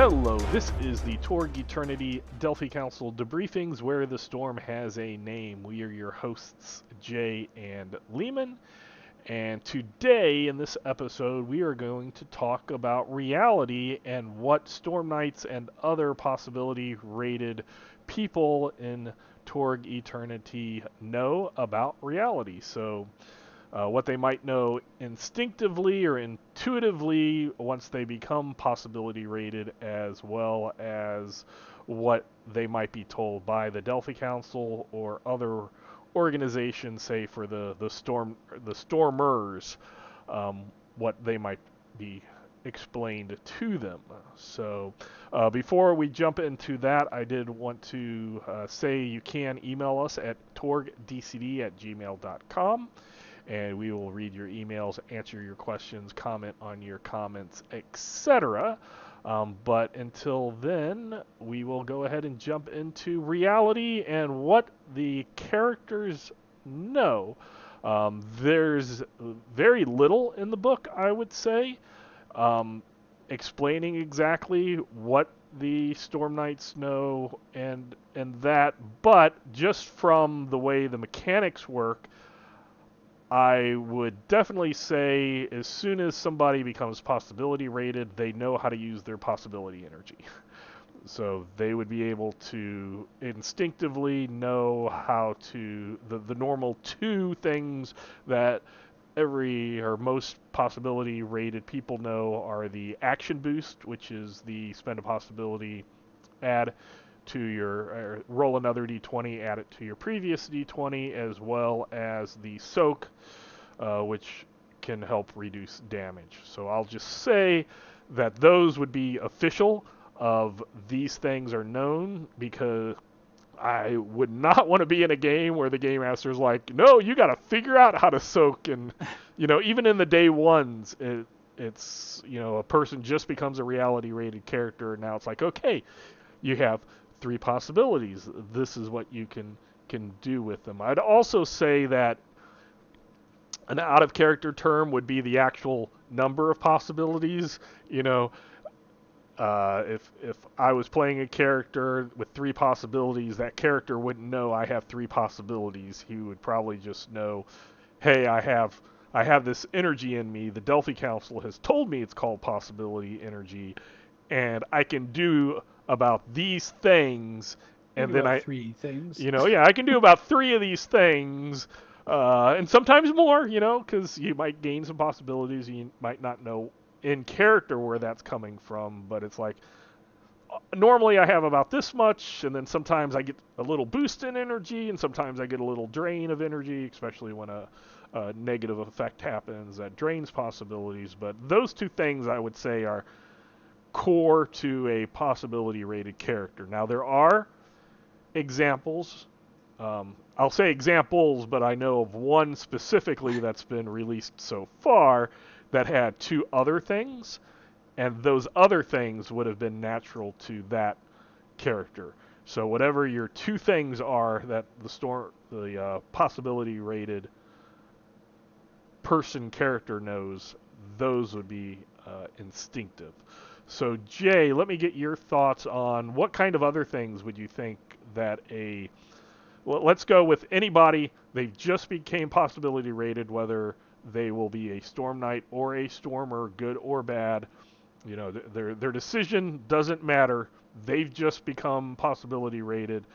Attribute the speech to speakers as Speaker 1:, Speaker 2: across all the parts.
Speaker 1: Hello, this is the Torg Eternity Delphi Council Debriefings, where the storm has a name. We are your hosts, Jay and Leamon, and today in this episode we are going to talk about reality and what Storm Knights and other possibility-rated people in Torg Eternity know about reality. So, what they might know instinctively or intuitively once they become possibility rated, as well as what they might be told by the Delphi Council or other organizations, say for the Stormers, what they might be explained to them. So before we jump into that, I did want to say you can email us at torgdcd@gmail.com. And we will read your emails, answer your questions, comment on your comments, etc. But until then, we will go ahead and jump into reality and what the characters know. There's very little in the book, I would say, explaining exactly what the Storm Knights know and that, but just from the way the mechanics work, I would definitely say as soon as somebody becomes possibility rated, they know how to use their possibility energy. So they would be able to instinctively know how to, the normal two things that every or most possibility rated people know are the action boost, which is the spend a possibility, add to your roll another d20, add it to your previous d20, as well as the soak, which can help reduce damage. So I'll just say that those would be official of these things are known, because I would not want to be in a game where the game master's like, no, you got to figure out how to soak. And even in the day ones, it's a person just becomes a reality rated character, and now it's like, okay, you have 3 possibilities. This is what you can do with them. I'd also say that an out of character term would be the actual number of possibilities. If I was playing a character with 3 possibilities, that character wouldn't know I have 3 possibilities. He would probably just know, hey, I have this energy in me. The Delphi Council has told me it's called possibility energy, and I can do about these things, and then
Speaker 2: 3 things.
Speaker 1: I can do about 3 of these things, and sometimes more, because you might gain some possibilities. You might not know in character where that's coming from, but it's like, normally I have about this much, and then sometimes I get a little boost in energy, and sometimes I get a little drain of energy, especially when a negative effect happens that drains possibilities. But those 2 things I would say are core to a possibility rated character. Now there are examples. I'll say examples, but I know of one specifically that's been released so far that had 2 other things, and those other things would have been natural to that character. So whatever your 2 things are that the possibility rated person character knows, those would be instinctive. So Jay, let me get your thoughts on what kind of other things would you think that let's go with anybody. They just became possibility rated, whether they will be a Storm Knight or a Stormer, good or bad. Their decision doesn't matter. They've just become possibility rated.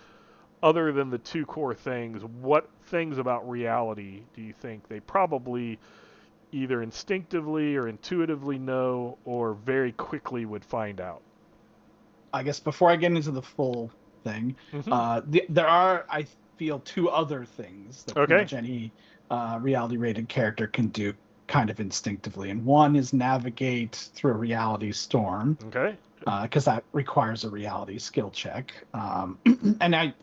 Speaker 1: Other than the 2 core things, what things about reality do you think they probably either instinctively or intuitively know, or very quickly would find out?
Speaker 2: I guess before I get into the full thing, there are, I feel, 2 other things that pretty much any reality rated character can do kind of instinctively, and one is navigate through a reality storm.
Speaker 1: Okay.
Speaker 2: Because that requires a reality skill check, and I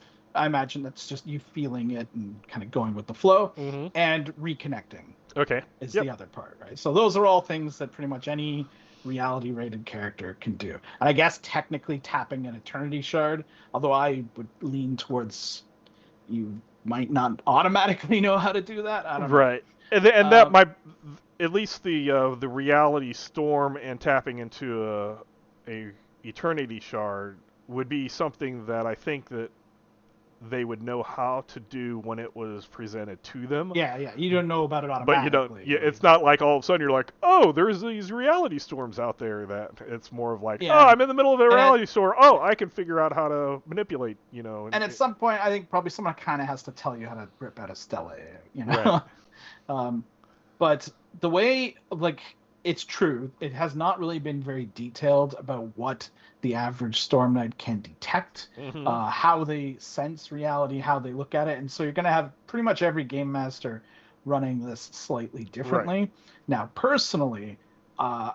Speaker 2: imagine that's just you feeling it and kind of going with the flow, and reconnecting.
Speaker 1: Okay.
Speaker 2: Is the other part, right? So those are all things that pretty much any reality rated character can do. And I guess technically tapping an eternity shard, although I would lean towards you might not automatically know how to do that. I don't know.
Speaker 1: Right. And that might, at least the reality storm and tapping into a Eternity Shard would be something that I think that they would know how to do when it was presented to them.
Speaker 2: Yeah. You don't know about it
Speaker 1: But you don't.
Speaker 2: automatically.
Speaker 1: Yeah, it's not like all of a sudden you're like, oh, there's these reality storms out there. That it's more of like, oh,
Speaker 2: Yeah.
Speaker 1: I'm in the middle of a reality storm. Oh, I can figure out how to manipulate.
Speaker 2: And at some point, I think probably someone kind of has to tell you how to rip out a stella. Right. But the way, like, it's true. It has not really been very detailed about what the average Storm Knight can detect, how they sense reality, how they look at it. And so you're going to have pretty much every game master running this slightly differently. Right. Now, personally,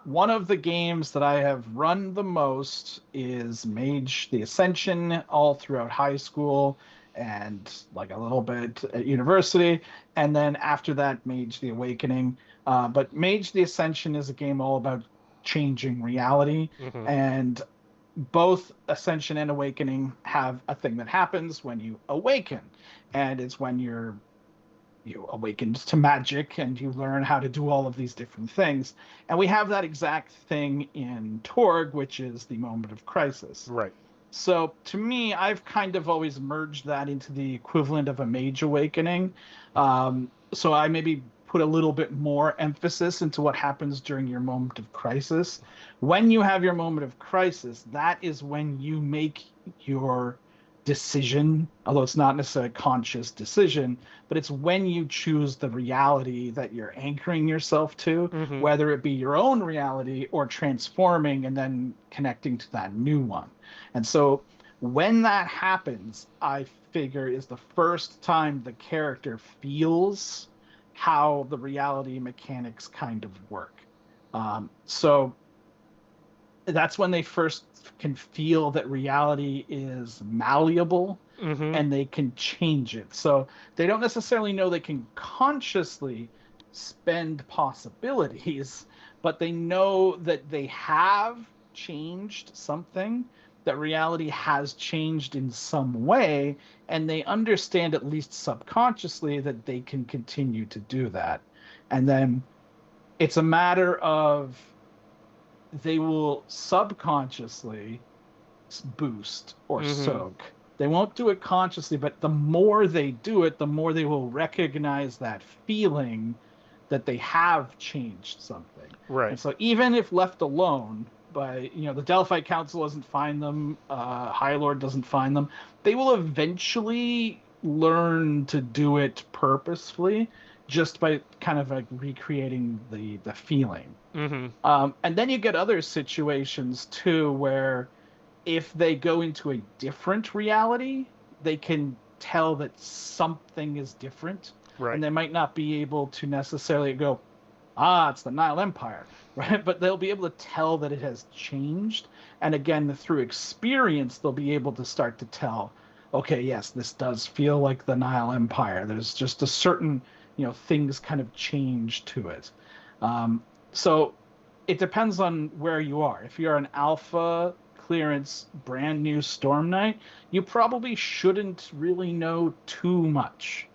Speaker 2: one of the games that I have run the most is Mage the Ascension all throughout high school and like a little bit at university. And then after that, Mage the Awakening. But Mage the Ascension is a game all about changing reality. And both Ascension and Awakening have a thing that happens when you awaken. And it's when you awakened to magic and you learn how to do all of these different things. And we have that exact thing in Torg, which is the moment of crisis.
Speaker 1: Right.
Speaker 2: So to me, I've kind of always merged that into the equivalent of a Mage Awakening. So I maybe put a little bit more emphasis into what happens during your moment of crisis. When you have your moment of crisis, that is when you make your decision, although it's not necessarily a conscious decision, but it's when you choose the reality that you're anchoring yourself to, whether it be your own reality or transforming and then connecting to that new one. And so when that happens, I figure is the first time the character feels how the reality mechanics kind of work. So that's when they first can feel that reality is malleable and they can change it. So they don't necessarily know they can consciously spend possibilities, but they know that they have changed something, that reality has changed in some way, and they understand at least subconsciously that they can continue to do that. And then it's a matter of they will subconsciously boost or soak. They won't do it consciously, but the more they do it, the more they will recognize that feeling that they have changed something.
Speaker 1: Right.
Speaker 2: And so even if left alone by, the Delphi Council doesn't find them, High Lord doesn't find them, they will eventually learn to do it purposefully just by kind of like recreating the feeling. And then you get other situations too where if they go into a different reality, they can tell that something is different. Right. And they might not be able to necessarily go, it's the Nile Empire, right? But they'll be able to tell that it has changed. And again, through experience, they'll be able to start to tell, okay, yes, this does feel like the Nile Empire. There's just a certain, things kind of change to it. So it depends on where you are. If you're an alpha clearance, brand new Storm Knight, you probably shouldn't really know too much.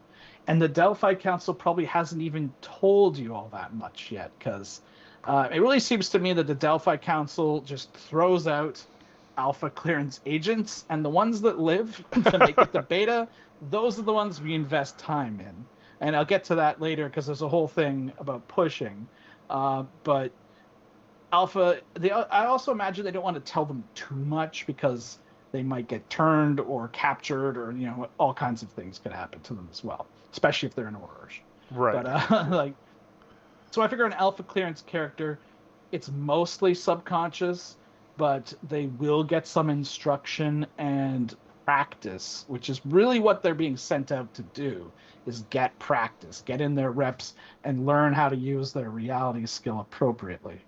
Speaker 2: And the Delphi Council probably hasn't even told you all that much yet, because it really seems to me that the Delphi Council just throws out alpha clearance agents, and the ones that live to make it to beta, those are the ones we invest time in. And I'll get to that later because there's a whole thing about pushing. But alpha, I also imagine they don't want to tell them too much because they might get turned or captured, or all kinds of things could happen to them as well, especially if they're in Ords.
Speaker 1: Right.
Speaker 2: But so I figure an alpha clearance character, it's mostly subconscious, but they will get some instruction and practice, which is really what they're being sent out to do, is get practice, get in their reps, and learn how to use their reality skill appropriately.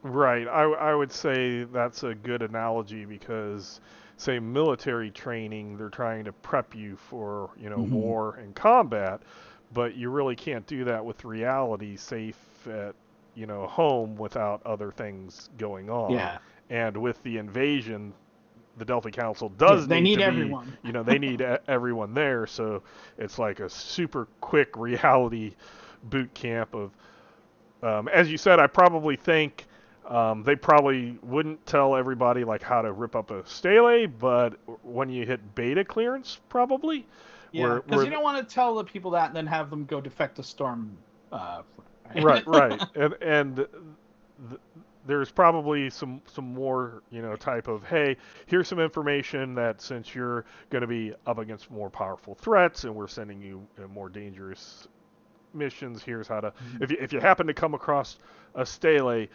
Speaker 1: Right. I would say that's a good analogy because, say, military training, they're trying to prep you for, war and combat, but you really can't do that with reality safe at, home without other things going on.
Speaker 2: Yeah.
Speaker 1: And with the invasion, the Delphi Council does need everyone. They need everyone there, so it's like a super quick reality boot camp of, as you said, I probably think They probably wouldn't tell everybody like how to rip up a stele, but when you hit beta clearance, probably.
Speaker 2: Yeah, because you don't want to tell the people that and then have them go defect to Storm.
Speaker 1: Right. And there's probably some more, type of, hey, here's some information that since you're going to be up against more powerful threats and we're sending you more dangerous missions, here's how to, if you happen to come across a stele,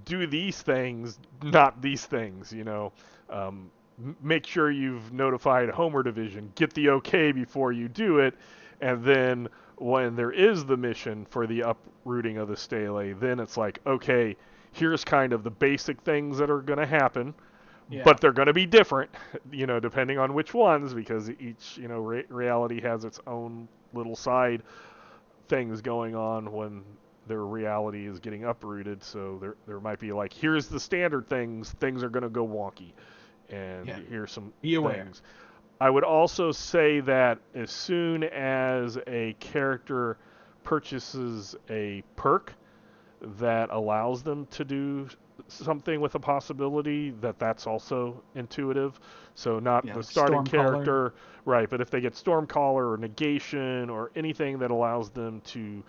Speaker 1: do these things, not these things, make sure you've notified Homer Division, get the okay before you do it, and then when there is the mission for the uprooting of the stele, then it's like, okay, here's kind of the basic things that are going to happen, but they're going to be different, depending on which ones, because each, reality has its own little side things going on when their reality is getting uprooted. So there might be like, here's the standard things are going to go wonky, and here's some things. I would also say that as soon as a character purchases a perk that allows them to do something with a possibility, that's also intuitive. So not the starting character, right, but if they get Stormcaller or Negation or anything that allows them to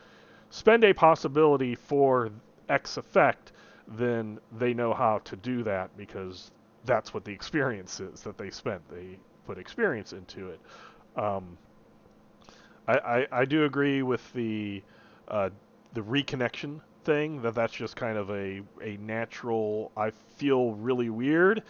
Speaker 1: spend a possibility for X effect, then they know how to do that because that's what the experience is that they spent. They put experience into it. I do agree with the reconnection thing, that's just kind of a natural, I feel really weird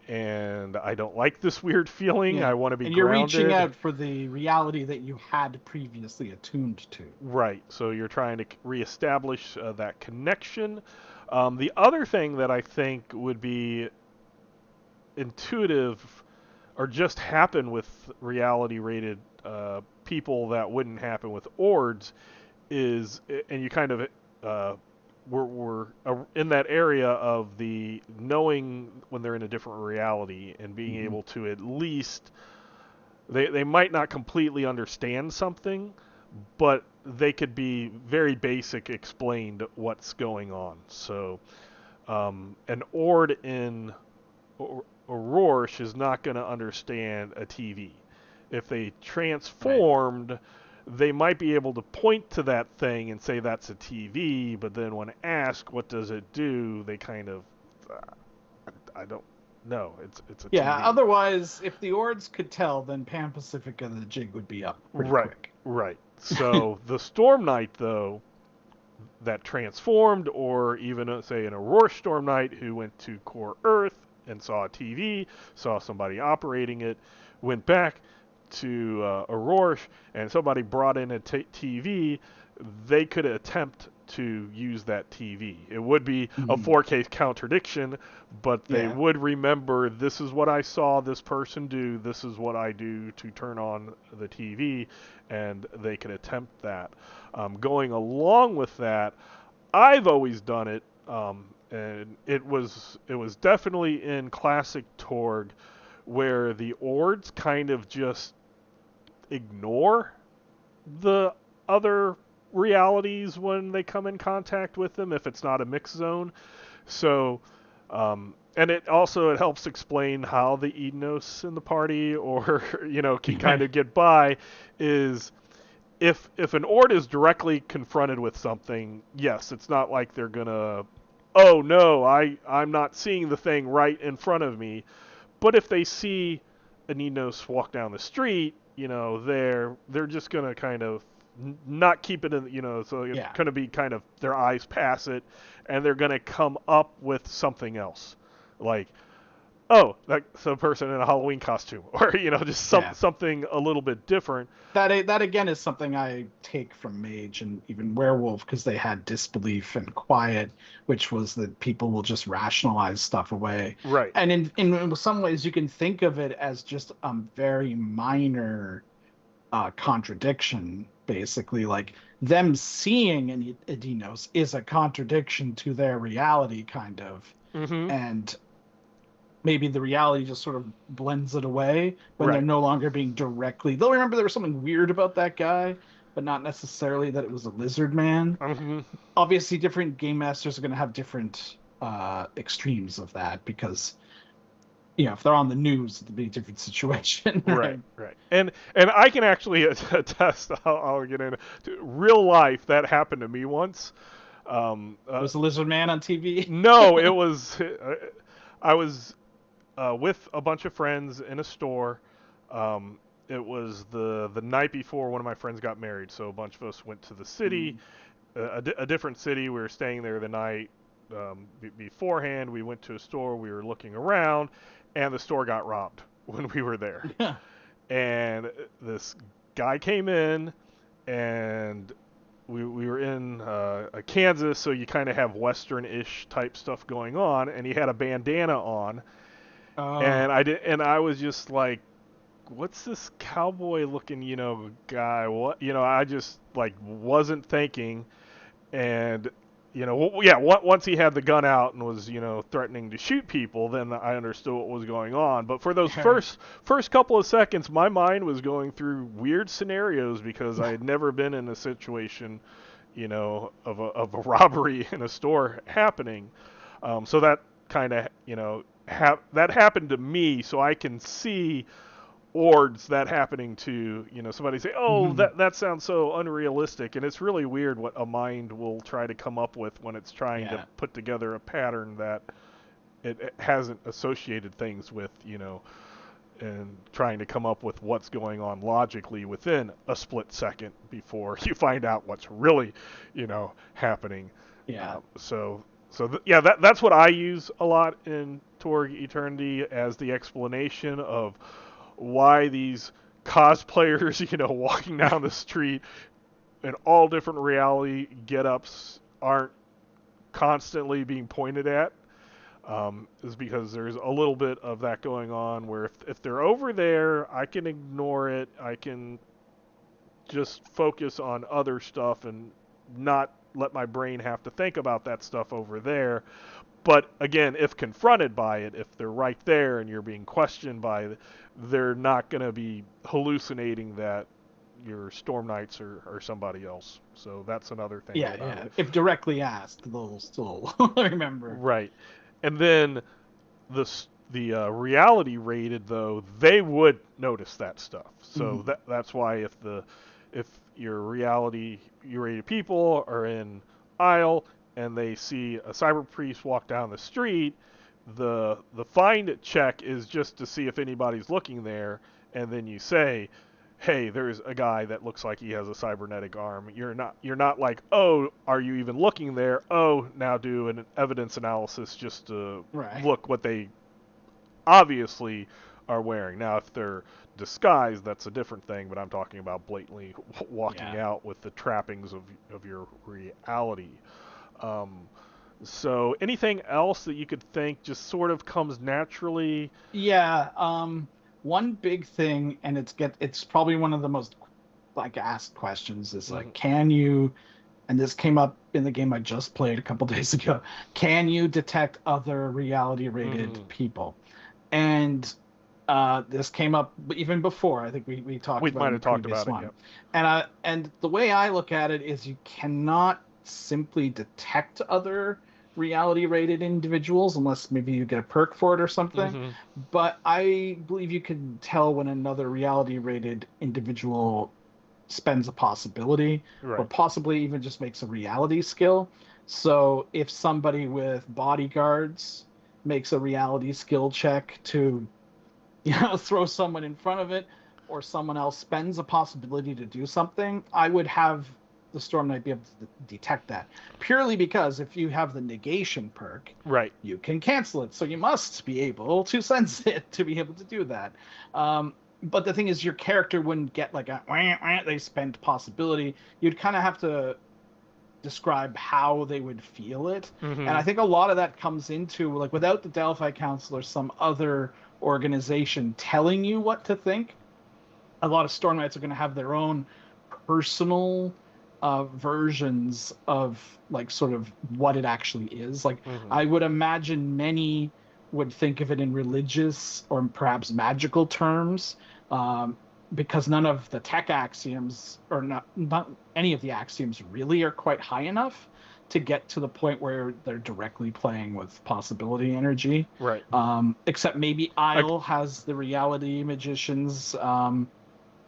Speaker 1: and I don't like this weird feeling. I want to be
Speaker 2: and you're
Speaker 1: grounded.
Speaker 2: Reaching out for the reality that you had previously attuned to.
Speaker 1: Right. So you're trying to reestablish that connection. The other thing that I think would be intuitive or just happen with reality rated people that wouldn't happen with Ords is, and you kind of we're in that area of the knowing when they're in a different reality and being able to at least, they might not completely understand something, but they could be very basic explained what's going on. So an Ord in Aurora is not going to understand a TV. If they transformed, they might be able to point to that thing and say that's a TV, but then when asked what does it do, they kind of, I don't know. It's a TV.
Speaker 2: Otherwise, if the Ords could tell, then Pan Pacifica the jig would be up pretty quick.
Speaker 1: Right. So the Storm Knight, though, that transformed, or even say an Aurora Storm Knight who went to Core Earth and saw a TV, saw somebody operating it, went back to Aurora and somebody brought in a TV, they could attempt to use that TV. It would be a 4K contradiction, but they would remember, this is what I saw this person do, this is what I do to turn on the TV, and they could attempt that. Going along with that, I've always done it, and it was definitely in classic Torg, where the Ords kind of just ignore the other realities when they come in contact with them if it's not a mix zone. So and it helps explain how the Edenos in the party or can kind of get by is if an Ord is directly confronted with something, yes, it's not like they're gonna, oh no, I'm not seeing the thing right in front of me. But if they see an Edenos walk down the street, they're just gonna kind of not keep it in, so it's gonna be kind of their eyes pass it, and they're gonna come up with something else, like, oh, that's a person in a Halloween costume, or just something a little bit different.
Speaker 2: That again is something I take from Mage and even Werewolf, because they had disbelief and quiet, which was that people will just rationalize stuff away.
Speaker 1: Right.
Speaker 2: And in some ways, you can think of it as just a very minor contradiction. Basically, like them seeing an Edenos is a contradiction to their reality, kind of, and maybe the reality just sort of blends it away when they're no longer being directly. They'll remember there was something weird about that guy, but not necessarily that it was a lizard man. Obviously, different game masters are going to have different extremes of that, because if they're on the news, it'd be a different situation.
Speaker 1: Right, right. And I can actually attest. I'll get into real life. That happened to me once.
Speaker 2: Was the Lizard Man on TV?
Speaker 1: No, it was. I was with a bunch of friends in a store. It was the night before one of my friends got married, so a bunch of us went to the city, a different city. We were staying there the night beforehand. We went to a store. We were looking around, and the store got robbed when we were there.
Speaker 2: Yeah.
Speaker 1: And this guy came in, and we were in Kansas, so you kind of have Western-ish type stuff going on, and he had a bandana on, and I was just like, what's this cowboy-looking, guy? What, I just like wasn't thinking, and once he had the gun out and was, threatening to shoot people, then I understood what was going on. But for those first couple of seconds, my mind was going through weird scenarios because I had never been in a situation, of a robbery in a store happening. So that kind of, that happened to me, so I can see Ords that happening to somebody say, oh, that sounds so unrealistic, and it's really weird what a mind will try to come up with when it's trying to put together a pattern that it hasn't associated things with, and trying to come up with what's going on logically within a split second before you find out what's really happening. That's what I use a lot in Torg Eternity as the explanation of why these cosplayers, walking down the street in all different reality get-ups aren't constantly being pointed at, is because there's a little bit of that going on where if they're over there, I can ignore it. I can just focus on other stuff and not let my brain have to think about that stuff over there. But again, if confronted by it, if they're right there and you're being questioned by it, they're not going to be hallucinating that your Storm Knights are somebody else. So that's another thing.
Speaker 2: Yeah. If directly asked, they'll still remember.
Speaker 1: Right. And then the reality rated, though, they would notice that stuff. So that's why if your reality rated people are in Isle and they see a cyber priest walk down the street, the find check is just to see if anybody's looking there, and then you say, hey, there's a guy that looks like he has a cybernetic arm. You're not like, oh, are you even looking there? Oh, now do an evidence analysis just to look what they obviously are wearing. Now, if they're disguised, that's a different thing, but I'm talking about blatantly walking out with the trappings of your reality. So anything else that you could think just sort of comes naturally?
Speaker 2: One big thing, and it's probably one of the most asked questions, is can you, and this came up in the game I just played a couple days ago, can you detect other reality rated people? And this came up even before. I think we might have talked about it. Yeah. And the way I look at it is you cannot simply detect other reality rated individuals unless maybe you get a perk for it or something. But I believe you can tell when another reality rated individual spends a possibility, or possibly even just makes a reality skill. So if somebody with bodyguards makes a reality skill check to throw someone in front of it, or someone else spends a possibility to do something, I would have the Storm Knight be able to detect that, purely because if you have the negation perk, you can cancel it, so you must be able to sense it to be able to do that. But the thing is, your character wouldn't get like they spent possibility. You'd kind of have to describe how they would feel it. And I think a lot of that comes into without the Delphi Council or some other organization telling you what to think, a lot of Storm Knights are going to have their own personal versions of sort of what it actually is. I would imagine many would think of it in religious or perhaps magical terms, because none of the tech axioms, or not any of the axioms, really are quite high enough to get to the point where they're directly playing with possibility energy.
Speaker 1: Right.
Speaker 2: Except maybe Isle has the reality magicians.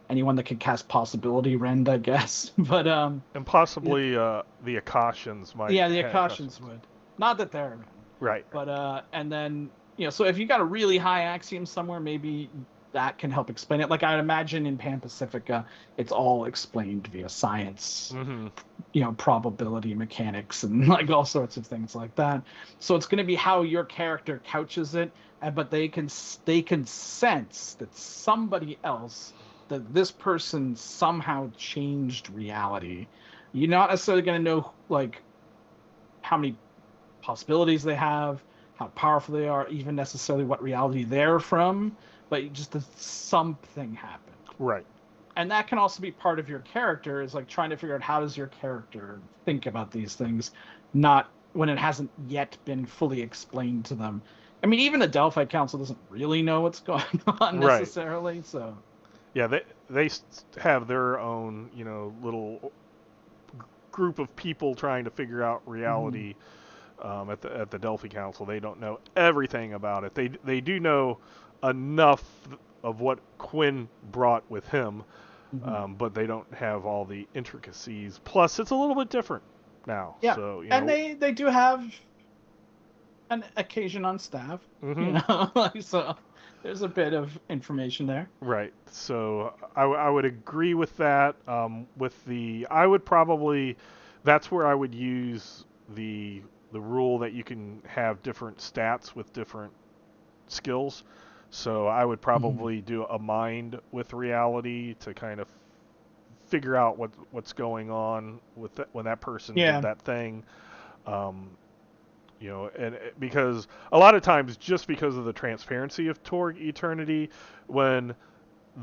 Speaker 2: Anyone that can cast possibility rend, I guess. But
Speaker 1: and possibly the Akashians might.
Speaker 2: Yeah, the Akashians would. Not that they're around.
Speaker 1: Right.
Speaker 2: But and then so if you got a really high axiom somewhere, maybe that can help explain it. Like I'd imagine in Pan Pacifica, it's all explained via science, probability mechanics, and like all sorts of things like that. So it's going to be how your character couches it, but they can sense that somebody else, that this person somehow changed reality. You're not necessarily going to know like how many possibilities they have, how powerful they are, even necessarily what reality they're from, but just that something happened.
Speaker 1: Right.
Speaker 2: And that can also be part of your character, is like trying to figure out how does your character think about these things, not when it hasn't yet been fully explained to them. I mean, even the Delphi Council doesn't really know what's going on necessarily, right. So
Speaker 1: yeah, they have their own, little group of people trying to figure out reality. At the Delphi Council, they don't know everything about it. They do know enough of what Quinn brought with him, but they don't have all the intricacies. Plus, it's a little bit different now.
Speaker 2: Yeah,
Speaker 1: so,
Speaker 2: and they do have an occasion on staff. So there's a bit of information there.
Speaker 1: Right. So I would agree with that. I would probably, that's where I would use the rule that you can have different stats with different skills. So I would probably do a mind with reality to kind of figure out what's going on with when that person did that thing. And because a lot of times, just because of the transparency of Torg Eternity, when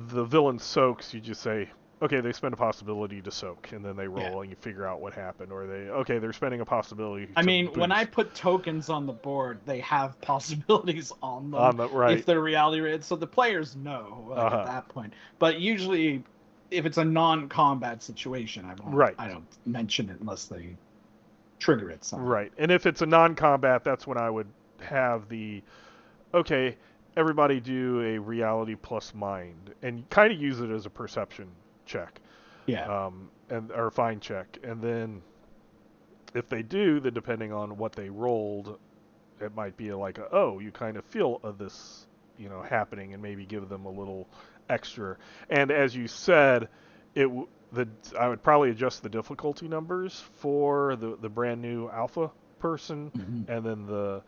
Speaker 1: the villain soaks, you just say, okay, they spend a possibility to soak, and then they roll, and you figure out what happened. Or they're spending a possibility to boost.
Speaker 2: When I put tokens on the board, they have possibilities on them if they're reality rated, so the players know at that point. But usually, if it's a non-combat situation, I don't mention it unless they trigger it somehow.
Speaker 1: Right, and if it's a non-combat, that's when I would have everybody do a reality plus mind, and kind of use it as a perception check.
Speaker 2: Yeah.
Speaker 1: Or fine check. And then if they do, then depending on what they rolled, it might be like, you kind of feel this, happening, and maybe give them a little extra. And as you said, I would probably adjust the difficulty numbers for the brand new alpha person, and then the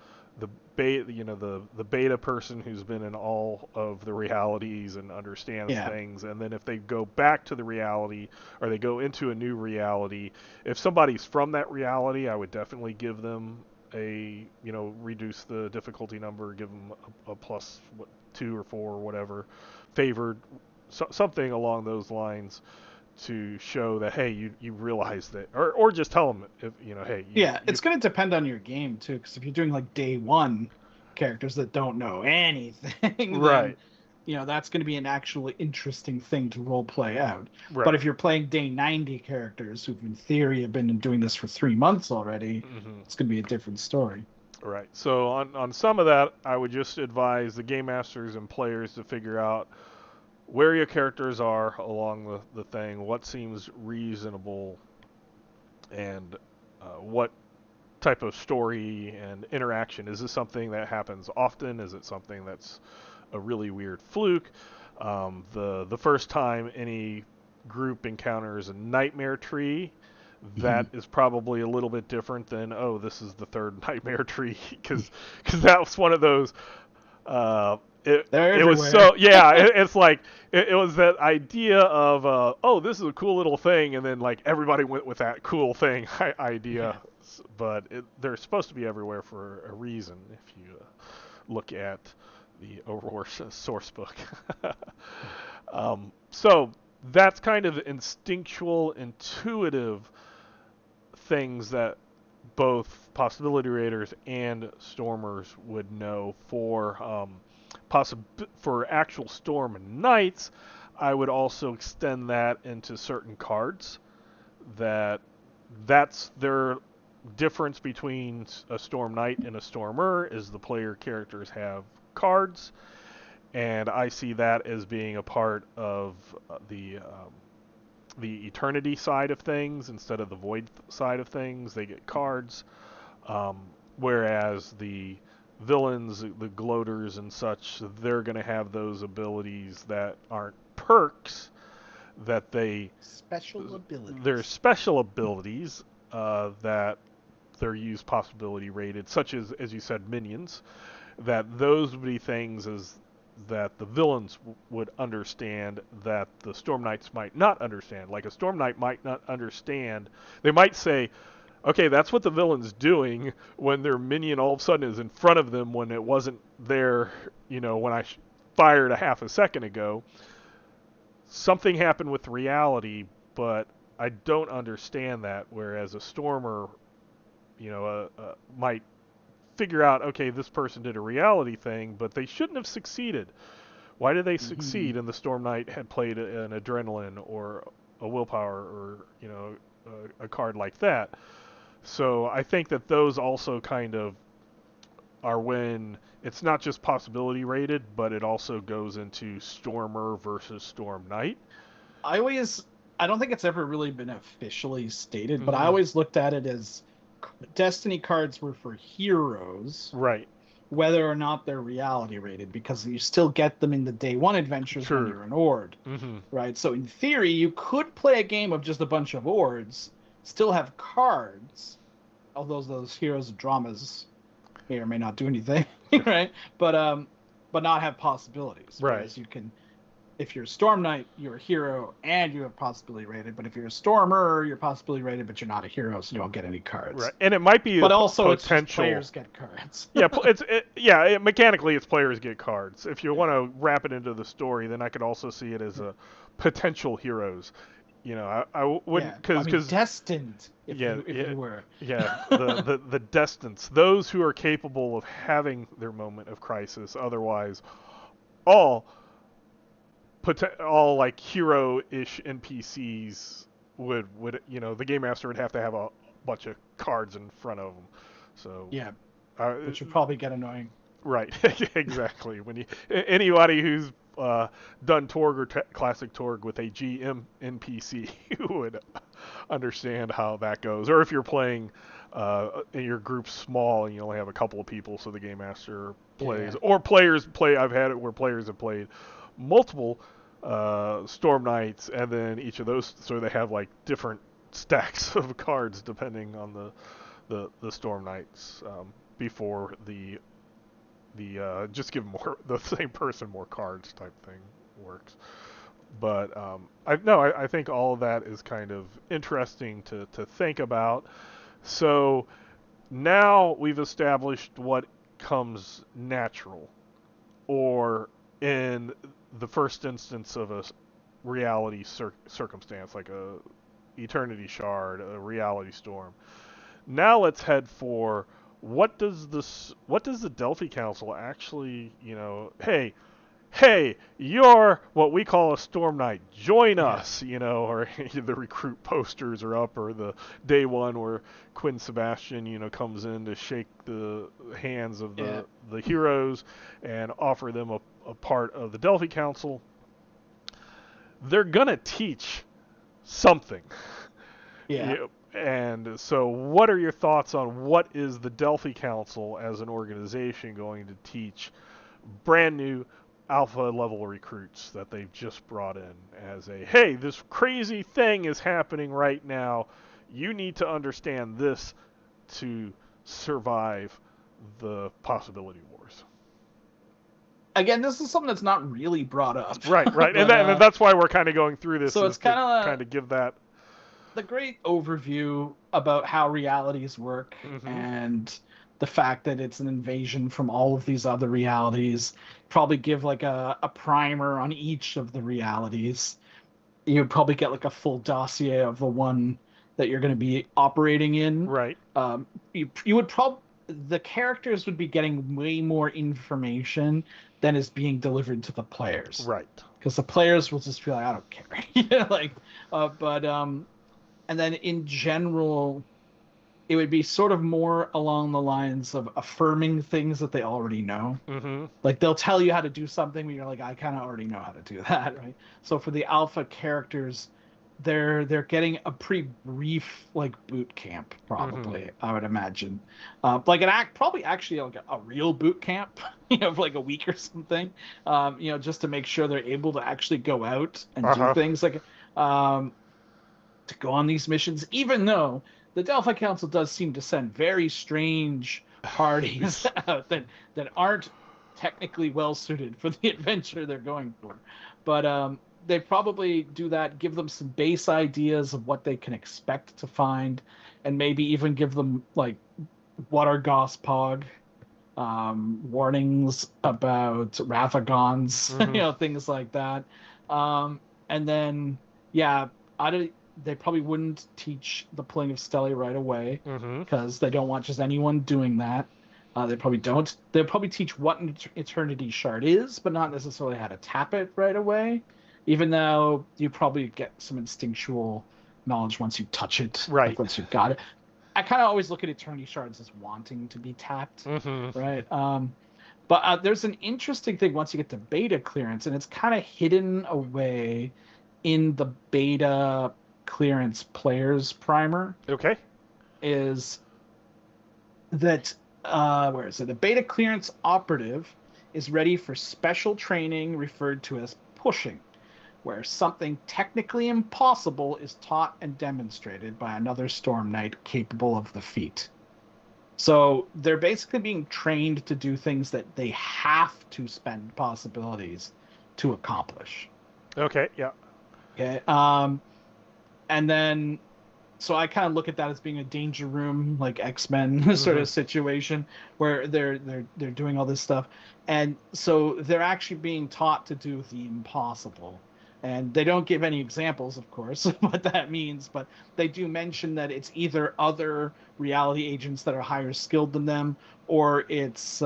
Speaker 1: beta, the beta person who's been in all of the realities and understands things. And then if they go back to the reality, or they go into a new reality, if somebody's from that reality, I would definitely give them reduce the difficulty number, give them a plus 2 or 4 or whatever, favored, something along those lines, to show that, hey, you realize that, or just tell them, if hey.
Speaker 2: It's going to depend on your game too, because if you're doing like day 1 characters that don't know anything,
Speaker 1: right,
Speaker 2: then, that's going to be an actually interesting thing to role play out.
Speaker 1: Right.
Speaker 2: But if you're playing day 90 characters who in theory have been doing this for 3 months already, it's going to be a different story.
Speaker 1: Right. So on some of that, I would just advise the game masters and players to figure out where your characters are along the thing, what seems reasonable, and what type of story and interaction. Is this something that happens often? Is it something that's a really weird fluke? The first time any group encounters a nightmare tree, that is probably a little bit different than, this is the third nightmare tree, because that was one of those. It was so it's like it was that idea of this is a cool little thing, and then like everybody went with that cool thing idea, but they're supposed to be everywhere for a reason if you look at the Aurora source book. So that's kind of instinctual, intuitive things that both possibility raiders and stormers would know. For actual storm knights, I would also extend that into certain cards. That's their difference between a Storm Knight and a Stormer is the player characters have cards, and I see that as being a part of the Eternity side of things instead of the Void side of things. They get cards, whereas the villains, the gloaters and such, they're going to have those abilities that aren't perks, that they're special abilities that they're used possibility rated, such as you said, minions. That those would be things as that the villains would understand that the Storm Knights might not understand. Like a Storm Knight might not understand. They might say, okay, that's what the villain's doing when their minion all of a sudden is in front of them when it wasn't there, when I fired a half a second ago. Something happened with reality, but I don't understand that, whereas a Stormer, might figure out, okay, this person did a reality thing, but they shouldn't have succeeded. Why did they succeed? And the Storm Knight had played an Adrenaline or a Willpower or, a card like that. So I think that those also kind of are when it's not just possibility rated, but it also goes into Stormer versus Storm Knight.
Speaker 2: I don't think it's ever really been officially stated, but I always looked at it as Destiny cards were for heroes.
Speaker 1: Right.
Speaker 2: Whether or not they're reality rated, because you still get them in the day one adventures when you're an Ord. Right? So in theory, you could play a game of just a bunch of Ords, still have cards, although those heroes of dramas may or may not do anything, right? But not have possibilities.
Speaker 1: Right.
Speaker 2: Whereas you can, if you're a Storm Knight, you're a hero and you have possibility rated. But if you're a Stormer, you're possibility rated, but you're not a hero, so you don't get any cards.
Speaker 1: Right, and it might be,
Speaker 2: but also
Speaker 1: potential.
Speaker 2: It's players get cards.
Speaker 1: Mechanically, it's players get cards. If you want to wrap it into the story, then I could also see it as a potential heroes. I wouldn't because
Speaker 2: destined. If you were.
Speaker 1: The destined, those who are capable of having their moment of crisis. Otherwise, all like hero-ish NPCs would the game master would have to have a bunch of cards in front of them. So
Speaker 2: which would probably get annoying.
Speaker 1: Right, exactly. When anybody who's done Torg or classic Torg with a GM NPC would understand how that goes. Or if you're playing and your group's small and you only have a couple of people, so the game master plays, or players play. I've had it where players have played multiple Storm Knights, and then each of those, so they have like different stacks of cards depending on the Storm Knights before the just give the same person more cards type thing works. But I think all of that is kind of interesting to think about. So now we've established what comes natural, or in the first instance of a reality circumstance, like a Eternity Shard, a Reality Storm. Now let's head for what does the Delphi Council actually, hey, you're what we call a Storm Knight. Join us, or the recruit posters are up, or the day one where Quinn Sebastian, comes in to shake the hands of the heroes and offer them a part of the Delphi Council. They're gonna teach something.
Speaker 2: Yeah.
Speaker 1: And so what are your thoughts on what is the Delphi Council as an organization going to teach brand new alpha level recruits that they've just brought in as hey, this crazy thing is happening right now. You need to understand this to survive the possibility wars.
Speaker 2: Again, this is something that's not really brought up.
Speaker 1: Right. But, and that's why we're kind of going through this.
Speaker 2: So it's
Speaker 1: kind of give that
Speaker 2: the great overview about how realities work and the fact that it's an invasion from all of these other realities. Probably give like a primer on each of the realities. You'd probably get like a full dossier of the one that you're going to be operating in.
Speaker 1: Right.
Speaker 2: You would the characters would be getting way more information than is being delivered to the players.
Speaker 1: Right.
Speaker 2: Because the players will just be like, I don't care. And then in general, it would be sort of more along the lines of affirming things that they already know.
Speaker 1: Mm-hmm.
Speaker 2: Like they'll tell you how to do something, but you're like, I kind of already know how to do that, right? So for the alpha characters, they're getting a pretty brief like boot camp,
Speaker 1: Mm-hmm.
Speaker 2: probably, I would imagine. Like an act, probably actually like a real boot camp, for like a week or something. Just to make sure they're able to actually go out and do
Speaker 1: Uh-huh.
Speaker 2: things like um, to go on these missions, even though the Delphi Council does seem to send very strange parties out that aren't technically well suited for the adventure they're going for. But they probably do that, give them some base ideas of what they can expect to find, and maybe even give them like what are Gospog, warnings about Rathagons,
Speaker 1: Mm-hmm.
Speaker 2: things like that. And then, yeah, I don't, they probably wouldn't teach the pulling of Stele right away
Speaker 1: Mm-hmm.
Speaker 2: because they don't want just anyone doing that. They probably don't. They'll probably teach what an Eternity Shard is, but not necessarily how to tap it right away. Even though you probably get some instinctual knowledge once you touch it, like
Speaker 1: Right.
Speaker 2: once you've got it. I kind of always look at Eternity Shards as wanting to be tapped,
Speaker 1: Mm-hmm.
Speaker 2: right? But there's an interesting thing once you get to beta clearance, and it's kind of hidden away in the beta clearance players primer.
Speaker 1: Okay.
Speaker 2: Is that where is it? The beta clearance operative is ready for special training referred to as pushing, where something technically impossible is taught and demonstrated by another Storm Knight capable of the feat. So they're basically being trained to do things that they have to spend possibilities to accomplish.
Speaker 1: Okay. Yeah.
Speaker 2: Okay. And then so I kind of look at that as being a danger room, like X-Men sort
Speaker 1: Mm-hmm.
Speaker 2: of situation where they're doing all this stuff. And so they're actually being taught to do the impossible. And they don't give any examples, of course, of what that means, but they do mention that it's either other reality agents that are higher skilled than them, or it's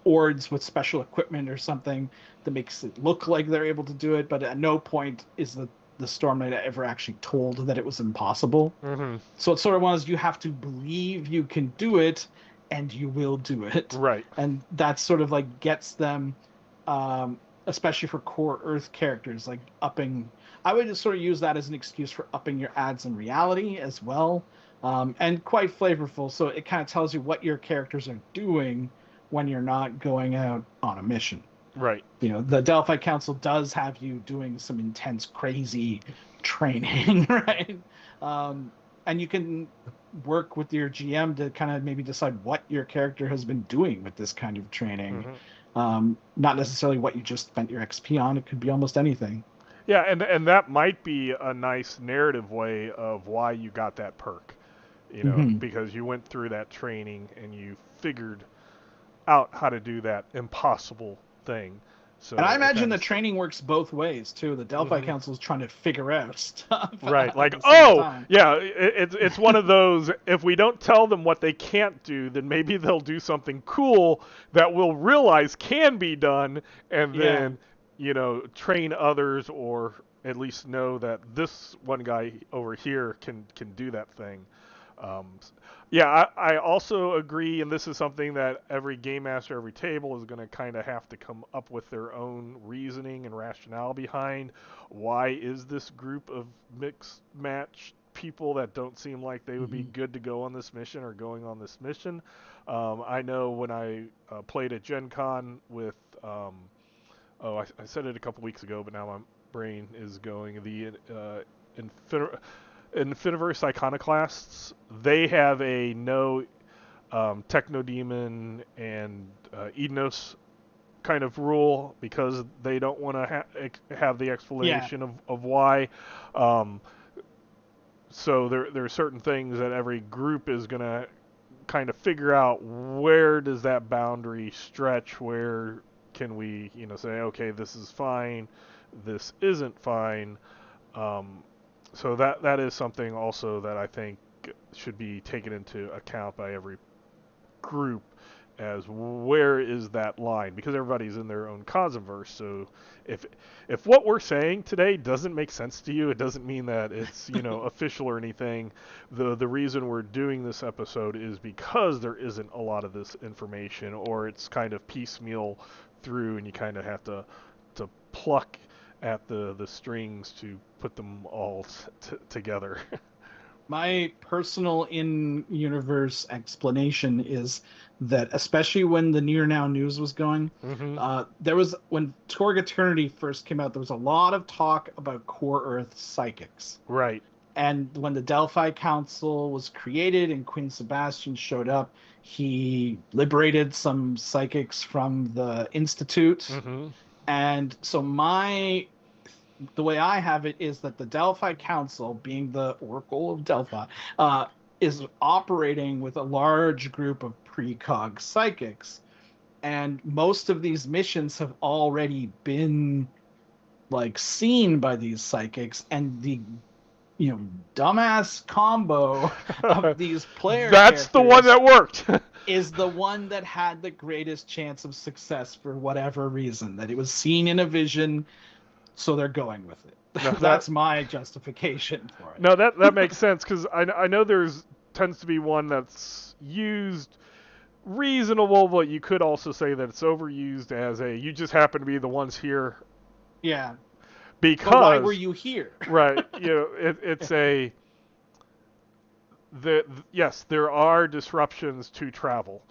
Speaker 2: Ords with special equipment or something that makes it look like they're able to do it. But at no point is the Storm Knight ever actually told that it was impossible.
Speaker 1: Mm-hmm.
Speaker 2: So it's sort of one of those, you have to believe you can do it, and you will do it.
Speaker 1: Right.
Speaker 2: And that sort of like gets them, especially for core Earth characters, like upping. I would just sort of use that as an excuse for upping your ads in reality as well, and quite flavorful. So it kind of tells you what your characters are doing when you're not going out on a mission.
Speaker 1: Right.
Speaker 2: The Delphi Council does have you doing some intense, crazy training, right? And you can work with your GM to kind of maybe decide what your character has been doing with this kind of training.
Speaker 1: Mm-hmm.
Speaker 2: Not necessarily what you just spent your XP on. It could be almost anything.
Speaker 1: Yeah, and that might be a nice narrative way of why you got that perk.
Speaker 2: Mm-hmm.
Speaker 1: Because you went through that training and you figured out how to do that impossible thing.
Speaker 2: And I
Speaker 1: So it
Speaker 2: imagine
Speaker 1: kind
Speaker 2: the
Speaker 1: of
Speaker 2: training works both ways too. The Delphi
Speaker 1: mm-hmm.
Speaker 2: Council is trying to figure out stuff
Speaker 1: Right,
Speaker 2: at
Speaker 1: like,
Speaker 2: the same
Speaker 1: oh,
Speaker 2: time.
Speaker 1: yeah, it's one of those, if we don't tell them what they can't do, then maybe they'll do something cool that we'll realize can be done, and
Speaker 2: Yeah.
Speaker 1: then, train others, or at least know that this one guy over here can do that thing. Um, yeah, I also agree, and this is something that every game master, every table is going to kind of have to come up with their own reasoning and rationale behind why is this group of mixed match people that don't seem like they would be
Speaker 2: Mm-hmm.
Speaker 1: good to go on this mission or going on this mission. I know when I played at Gen Con with, I said it a couple weeks ago, but now my brain is going, the Infiniverse Iconoclasts, they have a no Technodemon and Ednos kind of rule because they don't want to have the
Speaker 2: Yeah.
Speaker 1: explanation of why. Um, so there are certain things that every group is going to kind of figure out, where does that boundary stretch, where can we say, okay, this is fine, this isn't fine. um, so that is something also that I think should be taken into account by every group as where is that line, because everybody's in their own cosmverse. So if what we're saying today doesn't make sense to you, it doesn't mean that it's official or anything. The reason we're doing this episode is because there isn't a lot of this information, or it's kind of piecemeal through, and you kind of have to pluck at the strings to put them all together.
Speaker 2: My personal in-universe explanation is that, especially when the Near Now news was going, when Torg Eternity first came out, there was a lot of talk about Core Earth psychics.
Speaker 1: Right.
Speaker 2: And when the Delphi Council was created and Quinn Sebastian showed up, he liberated some psychics from the Institute. And so the way I have it is that the Delphi Council, being the Oracle of Delphi, is operating with a large group of precog psychics. And most of these missions have already been seen by these psychics, and the dumbass combo of these players.
Speaker 1: That's the one that worked.
Speaker 2: Is the one that had the greatest chance of success for whatever reason. That it was seen in a vision, so they're going with it. No, that's my justification for it.
Speaker 1: No, that makes sense, because I know tends to be one that's used reasonable, but you could also say that it's overused as you just happen to be the ones here.
Speaker 2: Yeah.
Speaker 1: Because
Speaker 2: but why were you here?
Speaker 1: Right. It's yes, there are disruptions to travel,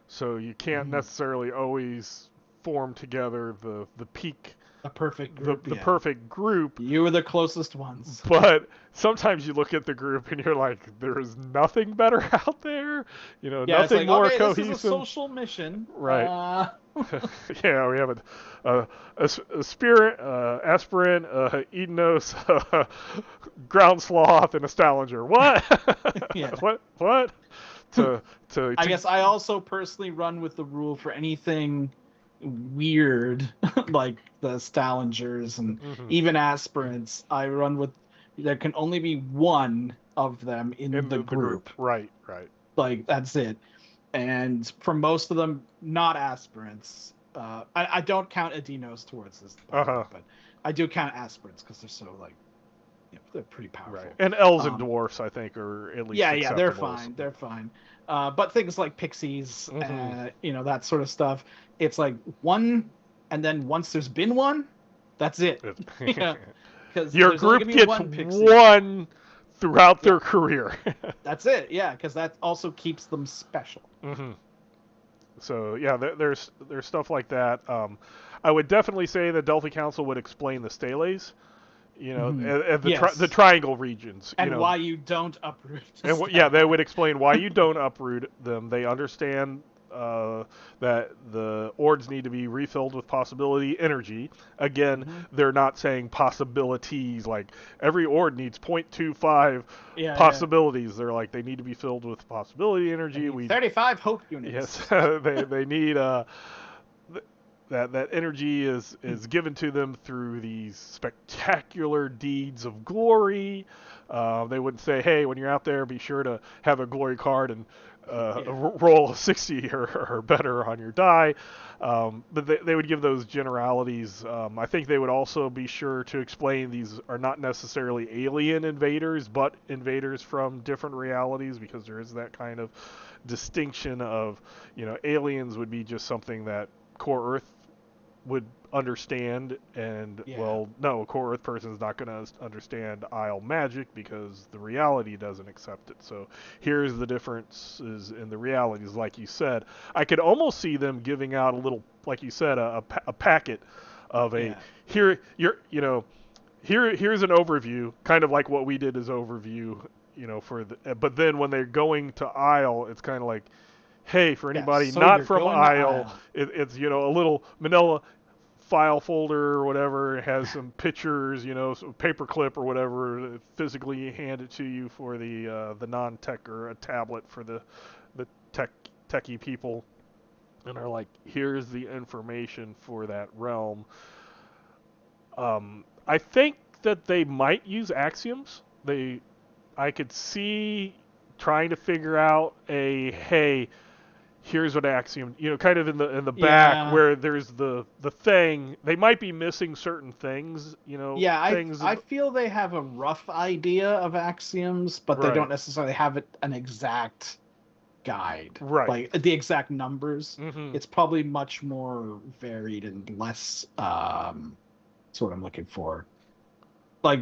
Speaker 1: so you can't necessarily always form together the peak.
Speaker 2: A perfect group.
Speaker 1: The perfect group.
Speaker 2: You were the closest ones.
Speaker 1: But sometimes you look at the group and you're like, there's nothing better out there. Nothing more cohesive.
Speaker 2: This is a social mission.
Speaker 1: Right. Yeah, we have a spirit, aspirant, Edenos, ground sloth, and a Stallinger. What?
Speaker 2: Yeah.
Speaker 1: What?
Speaker 2: I guess I also personally run with the rule for anything weird like the Stallingers and even aspirants. I run with there can only be one of them in the group.
Speaker 1: Right.
Speaker 2: That's it. And for most of them, not aspirants. I don't count Adinos towards this, but I do count aspirants because they're so they're pretty powerful.
Speaker 1: Right. And elves and dwarfs, I think, are at least acceptable.
Speaker 2: They're fine. But things like pixies, that sort of stuff, it's one, and then once there's been one, that's it. Because
Speaker 1: your group gets one throughout their career.
Speaker 2: That's it, yeah, because that also keeps them special.
Speaker 1: So yeah, there's stuff like that. I would definitely say the Delphi Council would explain the steles. The triangle regions.
Speaker 2: And why you don't uproot.
Speaker 1: They would explain why you don't uproot them. They understand that the Ords need to be refilled with possibility energy. Again, they're not saying possibilities, like every Ord needs 0.25 possibilities. They're like, they need to be filled with possibility energy.
Speaker 2: 35 hope units.
Speaker 1: Yes, they need that energy is given to them through these spectacular deeds of glory. They wouldn't say, hey, when you're out there, be sure to have a glory card and roll a 60 or better on your die. But they would give those generalities. I think they would also be sure to explain these are not necessarily alien invaders, but invaders from different realities, because there is that kind of distinction of, aliens would be just something that Core Earth would understand, and no, a Core Earth person is not going to understand Isle magic because the reality doesn't accept it. So here's the differences in the realities. Like you said, I could almost see them giving out a little, like you said, a packet of here's an overview, kind of like what we did as overview, but then when they're going to Isle, it's kind of like, hey, for anybody not from Isle, it's a little manila file folder or whatever. It has some pictures, some paperclip or whatever, physically hand it to you for the non-tech, or a tablet for the techie people, and are like, here's the information for that realm. I think that they might use axioms. I could see trying to figure out hey, here's what axiom, kind of in the back where there's the thing. They might be missing certain things, things.
Speaker 2: I feel they have a rough idea of axioms, but they don't necessarily have an exact guide, like the exact numbers. It's probably much more varied and less that's what I'm looking for, like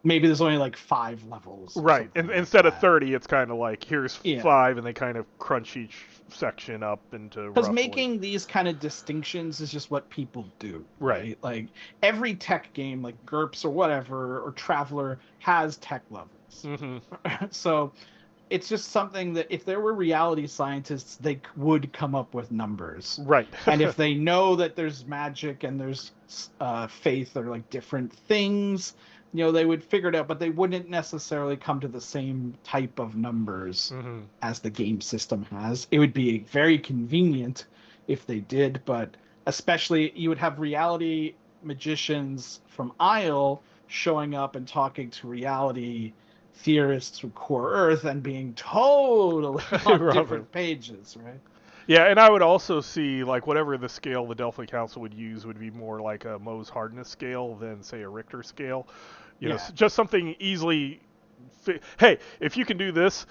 Speaker 2: maybe there's only like 5 levels,
Speaker 1: right? And instead of 30, it's kind of like here's 5, and they kind of crunch each section up into,
Speaker 2: because making these kind of distinctions is just what people do, right? Like every tech game like GURPS or whatever or Traveler has tech levels. So it's just something that if there were reality scientists, they would come up with numbers.
Speaker 1: Right.
Speaker 2: And if they know that there's magic and there's faith or like different things, they would figure it out, but they wouldn't necessarily come to the same type of numbers as the game system has. It would be very convenient if they did, but especially you would have reality magicians from Isle showing up and talking to reality theorists from Core Earth and being totally on different pages, right?
Speaker 1: Yeah, and I would also see, like, whatever the scale the Delphi Council would use would be more like a Mohs hardness scale than, say, a Richter scale. Just something easily... Hey, if you can do this,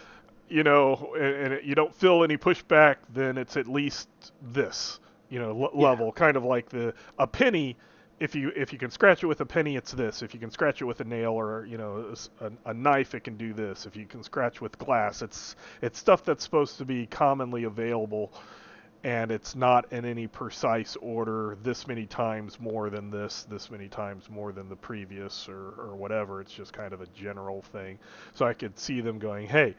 Speaker 1: and you don't feel any pushback, then it's at least this, level. Kind of like a penny. If you can scratch it with a penny, it's this. If you can scratch it with a nail or a knife, it can do this. If you can scratch with glass, it's stuff that's supposed to be commonly available, and it's not in any precise order. This many times more than this many times more than the previous, or whatever. It's just kind of a general thing. So I could see them going, hey,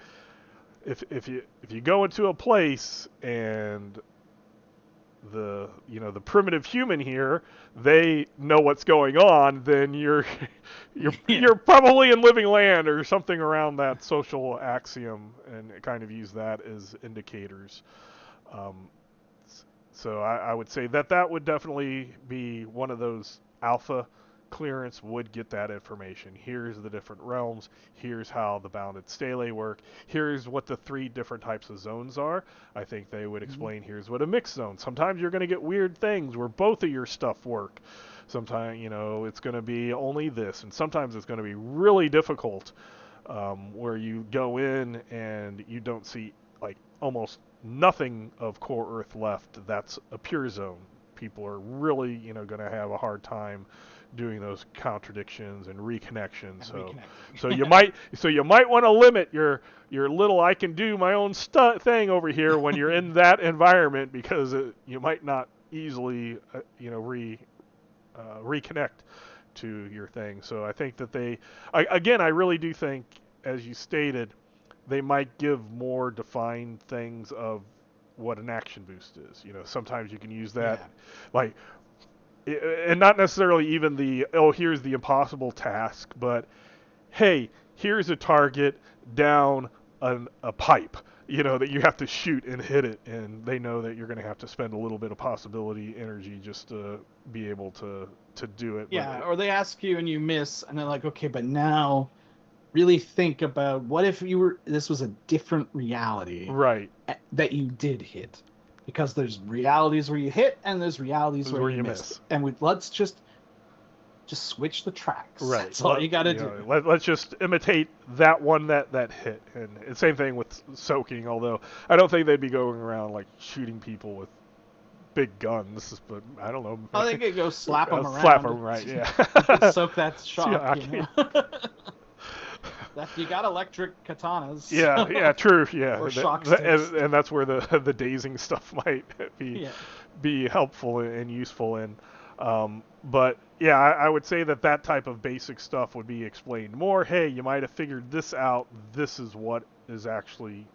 Speaker 1: if you go into a place and the primitive human here, they know what's going on, then you're probably in living land or something around that social axiom, and kind of use that as indicators. So I would say that would definitely be one of those alpha clearance would get that information. Here's the different realms. Here's how the bounded stelae work. Here's what the 3 different types of zones are. I think they would explain here's what a mixed zone. Sometimes you're going to get weird things where both of your stuff work. Sometimes, it's going to be only this. And sometimes it's going to be really difficult where you go in and you don't see like almost nothing of Core Earth left. That's a pure zone. People are really, going to have a hard time doing those contradictions and reconnections. So you might want to limit your little I can do my own thing over here when you're in that environment, because you might not easily reconnect to your thing. So I think that I really do think, as you stated, they might give more defined things of what an action boost is. Sometimes you can use that, like, and not necessarily even here's the impossible task, but hey, here's a target down a pipe, that you have to shoot and hit it, and they know that you're going to have to spend a little bit of possibility energy just to be able to do it.
Speaker 2: Yeah, or they ask you and you miss, and they're like, okay, but now really think about what if this was a different reality,
Speaker 1: right,
Speaker 2: that you did hit. Because there's realities where you hit and there's realities where you miss. And let's just switch the tracks.
Speaker 1: Right.
Speaker 2: That's all you got to do.
Speaker 1: Let's just imitate that one that hit. And same thing with soaking, although I don't think they'd be going around like shooting people with big guns, but I don't know.
Speaker 2: I think it goes slap them around.
Speaker 1: Slap them, right, yeah.
Speaker 2: You can soak that shock, You got electric katanas.
Speaker 1: Yeah, true. Yeah,
Speaker 2: or shock sticks.
Speaker 1: And that's where the dazing stuff might be helpful and useful in. But yeah, I would say that type of basic stuff would be explained more. Hey, you might have figured this out. This is what is actually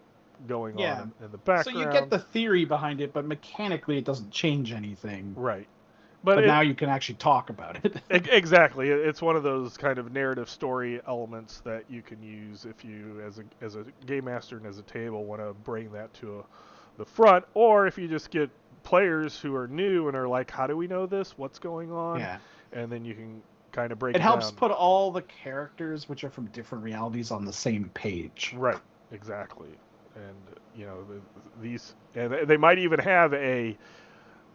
Speaker 1: going on in the background.
Speaker 2: So you get the theory behind it, but mechanically it doesn't change anything.
Speaker 1: Right.
Speaker 2: But now you can actually talk about it.
Speaker 1: Exactly. It's one of those kind of narrative story elements that you can use if you, as a game master and as a table, want to bring that to the front, or if you just get players who are new and are like, how do we know this? What's going on?
Speaker 2: Yeah.
Speaker 1: And then you can kind of break it down.
Speaker 2: It helps put all the characters, which are from different realities, on the same page.
Speaker 1: Right. Exactly. and these, and they might even have a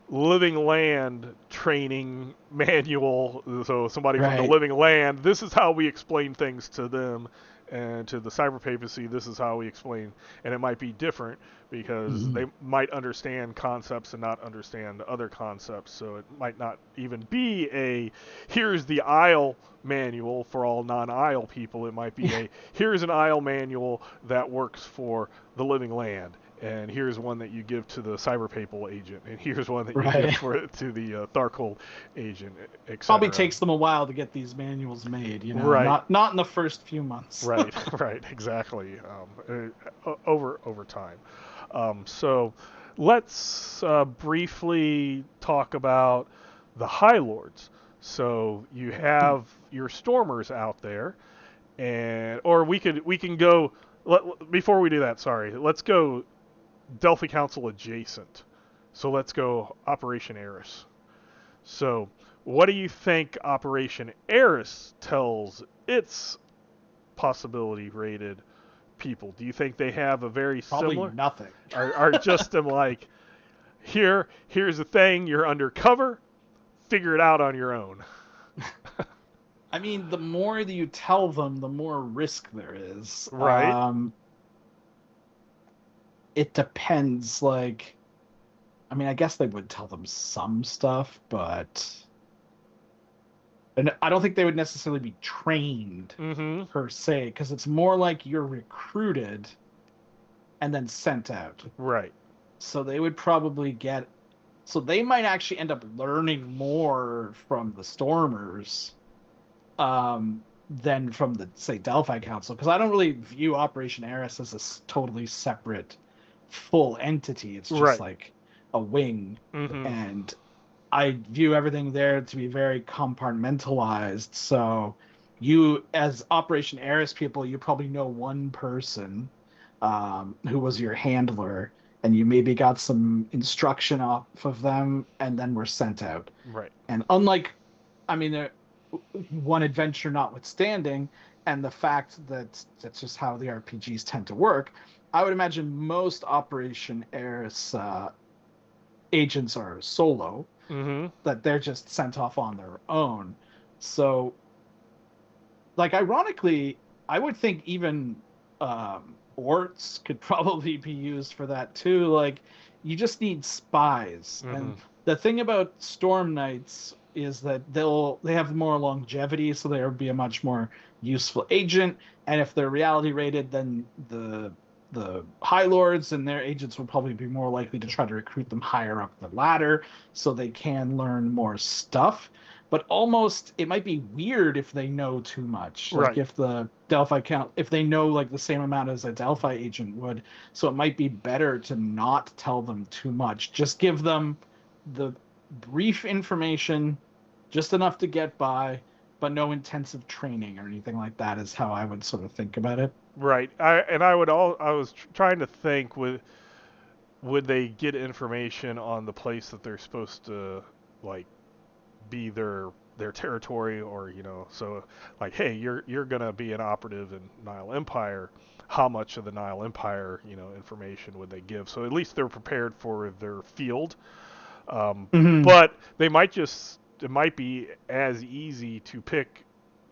Speaker 1: living land training manual. So somebody from the
Speaker 2: Right.
Speaker 1: living land, this is how we explain things to them, and to the cyber papacy, this is how we explain. And it might be different because
Speaker 2: Mm-hmm.
Speaker 1: they might understand concepts and not understand other concepts. So it might not even be a here's the Isle manual for all non-Isle people. It might be a here's an Isle manual that works for the living land, and here's one that you give to the cyber papal agent, and here's one that you give
Speaker 2: Right.
Speaker 1: to the Tharkold agent,
Speaker 2: Probably
Speaker 1: etc.
Speaker 2: takes them a while to get these manuals made,
Speaker 1: Right,
Speaker 2: not in the first few months.
Speaker 1: right, right, exactly. Over time. So let's briefly talk about the High Lords. So you have your Stormers out there, and or we can go. Before we do that, sorry, let's go Delphi Council adjacent. So let's go Operation Eris. So what do you think Operation Eris tells its possibility rated people? Do you think they have a very
Speaker 2: Probably
Speaker 1: similar?
Speaker 2: nothing.
Speaker 1: Are just them like here's the thing, you're undercover, figure it out on your own.
Speaker 2: I mean, the more that you tell them, the more risk there is.
Speaker 1: Right.
Speaker 2: It depends. Like, I mean, I guess they would tell them some stuff, but and I don't think they would necessarily be trained
Speaker 1: Mm-hmm.
Speaker 2: per se, because it's more like you're recruited and then sent out.
Speaker 1: Right.
Speaker 2: So they would probably get. So they might actually end up learning more from the Stormers than from the, say, Delphi Council, because I don't really view Operation Eris as a totally separate, full entity. It's just
Speaker 1: Right.
Speaker 2: like a wing,
Speaker 1: Mm-hmm.
Speaker 2: and I view everything there to be very compartmentalized. So you, as Operation Eris people, you probably know one person who was your handler, and you maybe got some instruction off of them, and then were sent out.
Speaker 1: Right.
Speaker 2: And unlike, I mean, one adventure notwithstanding, and the fact that that's just how the RPGs tend to work, I would imagine most Operation Eris agents are solo,
Speaker 1: Mm-hmm.
Speaker 2: that they're just sent off on their own. So, like, ironically, I would think even Orts could probably be used for that too. Like, you just need spies.
Speaker 1: Mm-hmm.
Speaker 2: And the thing about Storm Knights is that they have more longevity, so they'll be a much more useful agent. And if they're reality rated, then the High Lords and their agents will probably be more likely to try to recruit them higher up the ladder so they can learn more stuff. But almost it might be weird if they know too much. Like
Speaker 1: Right.
Speaker 2: if the Delphi count, if they know like the same amount as a Delphi agent would. So it might be better to not tell them too much. Just give them the brief information, just enough to get by, but no intensive training or anything like that is how I would sort of think about it.
Speaker 1: Right. I was trying to think, would they get information on the place that they're supposed to like be their territory, or so like, hey, you're gonna be an operative in Nile Empire. How much of the Nile Empire information would they give? So at least they're prepared for their field.
Speaker 2: Mm-hmm.
Speaker 1: But it might be as easy to pick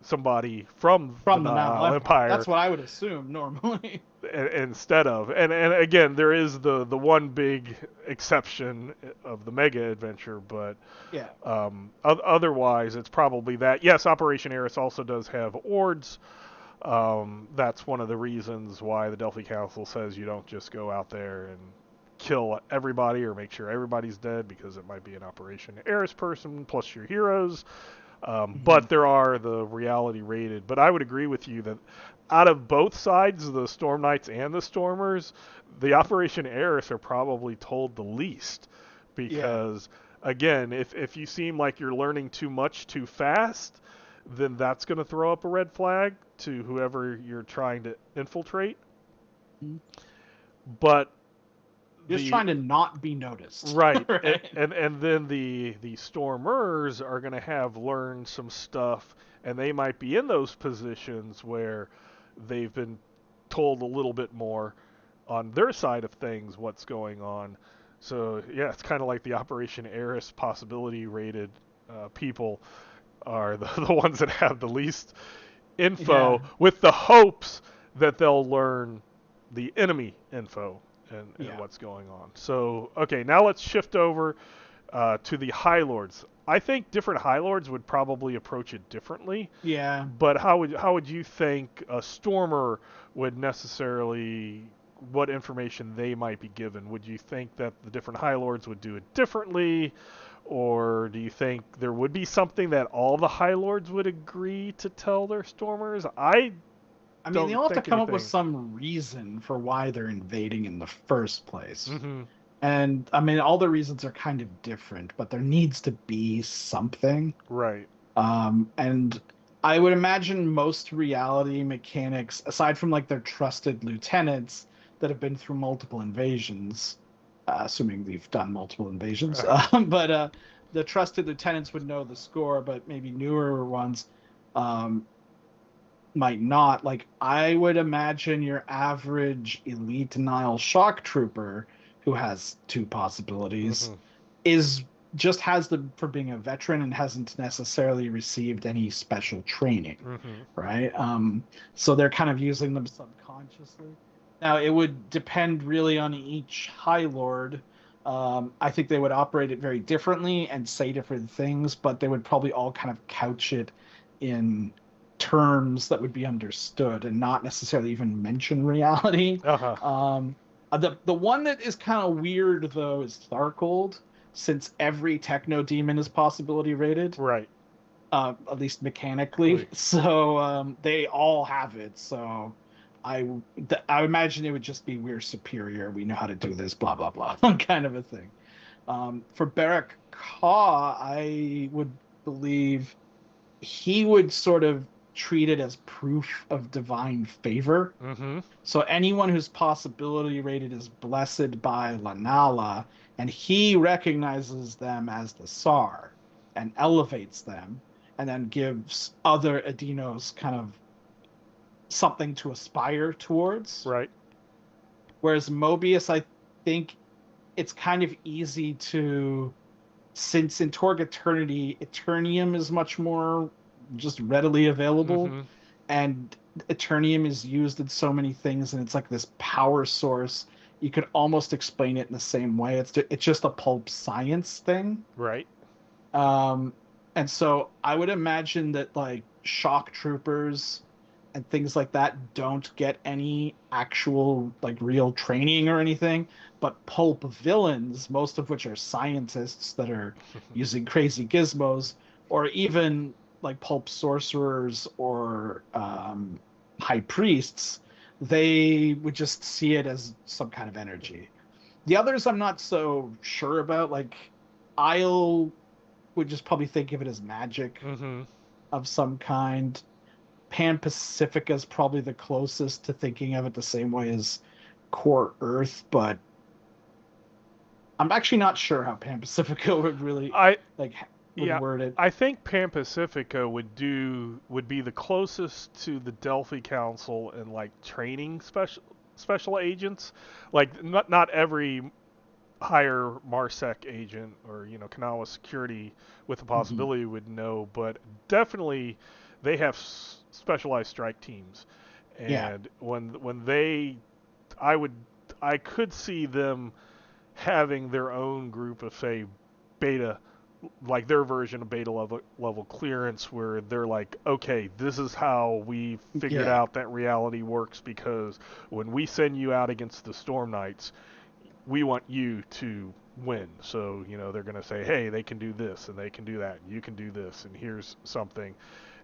Speaker 1: somebody from the
Speaker 2: From the Nile
Speaker 1: Nile
Speaker 2: Empire.
Speaker 1: Empire
Speaker 2: That's what I would assume normally.
Speaker 1: instead of, and again, there is the one big exception of the mega adventure, but
Speaker 2: Yeah.
Speaker 1: otherwise it's probably that. Yes, Operation Eris also does have Ords. That's one of the reasons why the Delphi Council says you don't just go out there and kill everybody or make sure everybody's dead, because it might be an Operation Eris person plus your heroes.
Speaker 2: Mm-hmm.
Speaker 1: But there are the reality rated. But I would agree with you that out of both sides, the Storm Knights and the Stormers, the Operation Eris are probably told the least.
Speaker 2: Yeah.
Speaker 1: Because, again, if you seem like you're learning too much too fast, then that's going to throw up a red flag to whoever you're trying to infiltrate.
Speaker 2: Mhm.
Speaker 1: But
Speaker 2: Just
Speaker 1: the
Speaker 2: trying to not be noticed.
Speaker 1: right,
Speaker 2: Right.
Speaker 1: and then the Stormers are going to have learned some stuff, and they might be in those positions where they've been told a little bit more, on their side of things what's going on. So yeah, it's kind of like the Operation Eris possibility rated people are the ones that have the least info,
Speaker 2: Yeah.
Speaker 1: with the hopes that they'll learn the enemy info and
Speaker 2: Yeah.
Speaker 1: what's going on. So okay, now let's shift over to the High Lords. I think different High Lords would probably approach it differently.
Speaker 2: Yeah.
Speaker 1: But how would you think a Stormer would necessarily, what information they might be given? Would you think that the different High Lords would do it differently, or do you think there would be something that all the High Lords would agree to tell their Stormers? I
Speaker 2: I mean,
Speaker 1: don't
Speaker 2: they'll have to
Speaker 1: think
Speaker 2: come up with
Speaker 1: anything.
Speaker 2: some reason for why they're invading in the first place.
Speaker 1: Mm-hmm.
Speaker 2: And I mean, all the reasons are kind of different, but there needs to be something.
Speaker 1: Right.
Speaker 2: And I would imagine most reality mechanics, aside from like their trusted lieutenants that have been through multiple invasions, assuming they've done multiple invasions, but the trusted lieutenants would know the score, but maybe newer ones um, might not. Like, I would imagine your average elite Nile shock trooper who has two possibilities
Speaker 1: Mm-hmm.
Speaker 2: is just has them for being a veteran and hasn't necessarily received any special training,
Speaker 1: Mm-hmm.
Speaker 2: right? So they're kind of using them subconsciously. Now, it would depend really on each High Lord. I think they would operate it very differently and say different things, but they would probably all kind of couch it in terms that would be understood and not necessarily even mention reality.
Speaker 1: Uh-huh.
Speaker 2: The one that is kind of weird though is Tharkold, since every techno demon is possibility rated,
Speaker 1: Right.
Speaker 2: at least mechanically.
Speaker 1: Right.
Speaker 2: So they all have it. So I I imagine it would just be we're superior. We know how to do this. Blah blah blah, kind of a thing. For Barak Kaw, I would believe he would sort of treat it as proof of divine favor.
Speaker 1: Mm-hmm.
Speaker 2: So anyone whose possibility rated is blessed by Lanala, and he recognizes them as the Sar and elevates them, and then gives other Adinos kind of something to aspire towards.
Speaker 1: Right.
Speaker 2: Whereas Mobius, I think it's kind of easy to, since in Torg Eternity, Eternium is much more just readily available,
Speaker 1: Mm-hmm.
Speaker 2: and Eternium is used in so many things, and it's like this power source. You could almost explain it in the same way. It's just a pulp science thing.
Speaker 1: Right.
Speaker 2: Um, and so I would imagine that like shock troopers and things like that don't get any actual like real training or anything, but pulp villains, most of which are scientists that are using crazy gizmos, or even like pulp sorcerers or high priests, they would just see it as some kind of energy. The others I'm not so sure about. Like Isle would just probably think of it as magic
Speaker 1: Mm-hmm.
Speaker 2: of some kind. Pan Pacifica is probably the closest to thinking of it the same way as Core Earth, but I'm actually not sure how Pan Pacifica would really
Speaker 1: I
Speaker 2: like would
Speaker 1: Yeah,
Speaker 2: word it.
Speaker 1: I think Pan Pacifica would be the closest to the Delphi Council and like training special agents. Like not every higher Marsec agent or Kanawa security with a
Speaker 2: Hmm.
Speaker 1: possibility would know, but definitely they have specialized strike teams,
Speaker 2: Yeah.
Speaker 1: and when they, I would I could see them having their own group of say beta, like their version of beta level clearance, where they're like, okay, this is how we figured
Speaker 2: Yeah.
Speaker 1: out that reality works, because when we send you out against the Storm Knights, we want you to win. So they're going to say, hey, they can do this and they can do that, and you can do this, and here's something.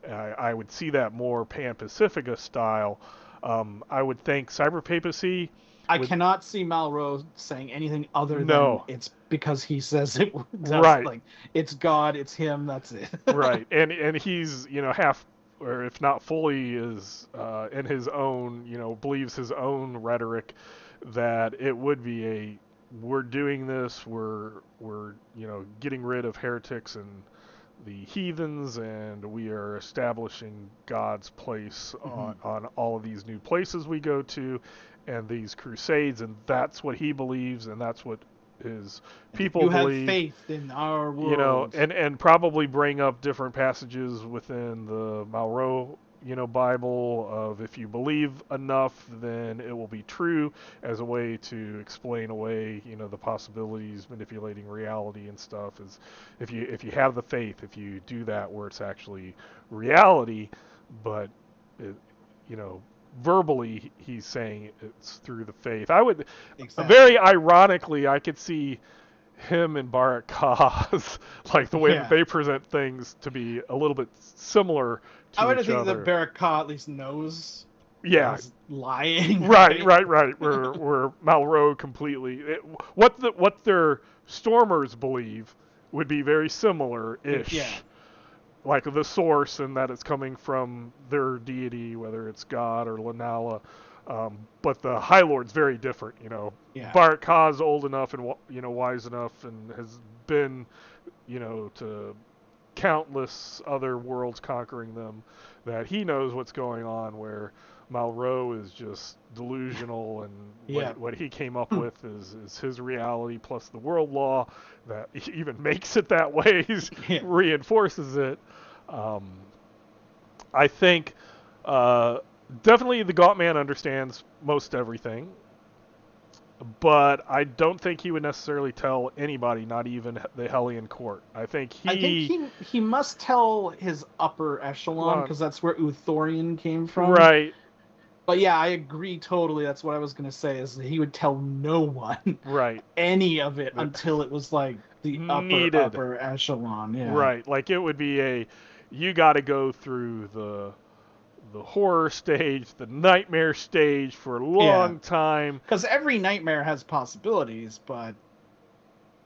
Speaker 1: I would see that more Pan Pacifica style. I would think Cyber Papacy
Speaker 2: I
Speaker 1: would.
Speaker 2: cannot see Malraux saying anything other than
Speaker 1: No.
Speaker 2: it's because he says it does.
Speaker 1: Right.
Speaker 2: Like it's God, it's him, that's it.
Speaker 1: Right, and he's half, or if not fully, is in his own, believes his own rhetoric, that it would be we're doing this, we're getting rid of heretics and the heathens, and we are establishing God's place
Speaker 2: Mhm.
Speaker 1: on all of these new places we go to, and these crusades, and that's what he believes, and that's what his people
Speaker 2: you
Speaker 1: believe.
Speaker 2: have faith in our world.
Speaker 1: You know, and probably bring up different passages within the Malraux, Bible of if you believe enough, then it will be true, as a way to explain away, the possibilities, manipulating reality and stuff. Is if you have the faith, if you do that where it's actually reality, but it, verbally he's saying it's through the faith. I would very ironically, I could see him and Barak Kaz, like the way that they present things, to be a little bit similar to
Speaker 2: I would
Speaker 1: each
Speaker 2: think
Speaker 1: other.
Speaker 2: that Barak Kaz at least knows.
Speaker 1: Yeah,
Speaker 2: lying.
Speaker 1: Right. Where Malraux completely what their stormers believe would be very similar-ish.
Speaker 2: Yeah.
Speaker 1: Like the source, and that it's coming from their deity, whether it's God or Lanala. But the High Lord's very different,
Speaker 2: Yeah.
Speaker 1: Barak Kaz old enough and wise enough, and has been, to countless other worlds, conquering them, that he knows what's going on. Where Malraux is just delusional, and what he came up with is his reality plus the world law that even makes it that way. Reinforces it. I think definitely the Gaunt Man understands most everything, but I don't think he would necessarily tell anybody, not even the Hellion Court. I think
Speaker 2: he must tell his upper echelon, because that's where Uthorian came from.
Speaker 1: Right.
Speaker 2: But yeah, I agree totally. That's what I was going to say, is that he would tell no one any of it until it was like the upper echelon. Yeah.
Speaker 1: Right. Like it would be you got to go through the horror stage, the nightmare stage for a long time.
Speaker 2: Because every nightmare has possibilities, but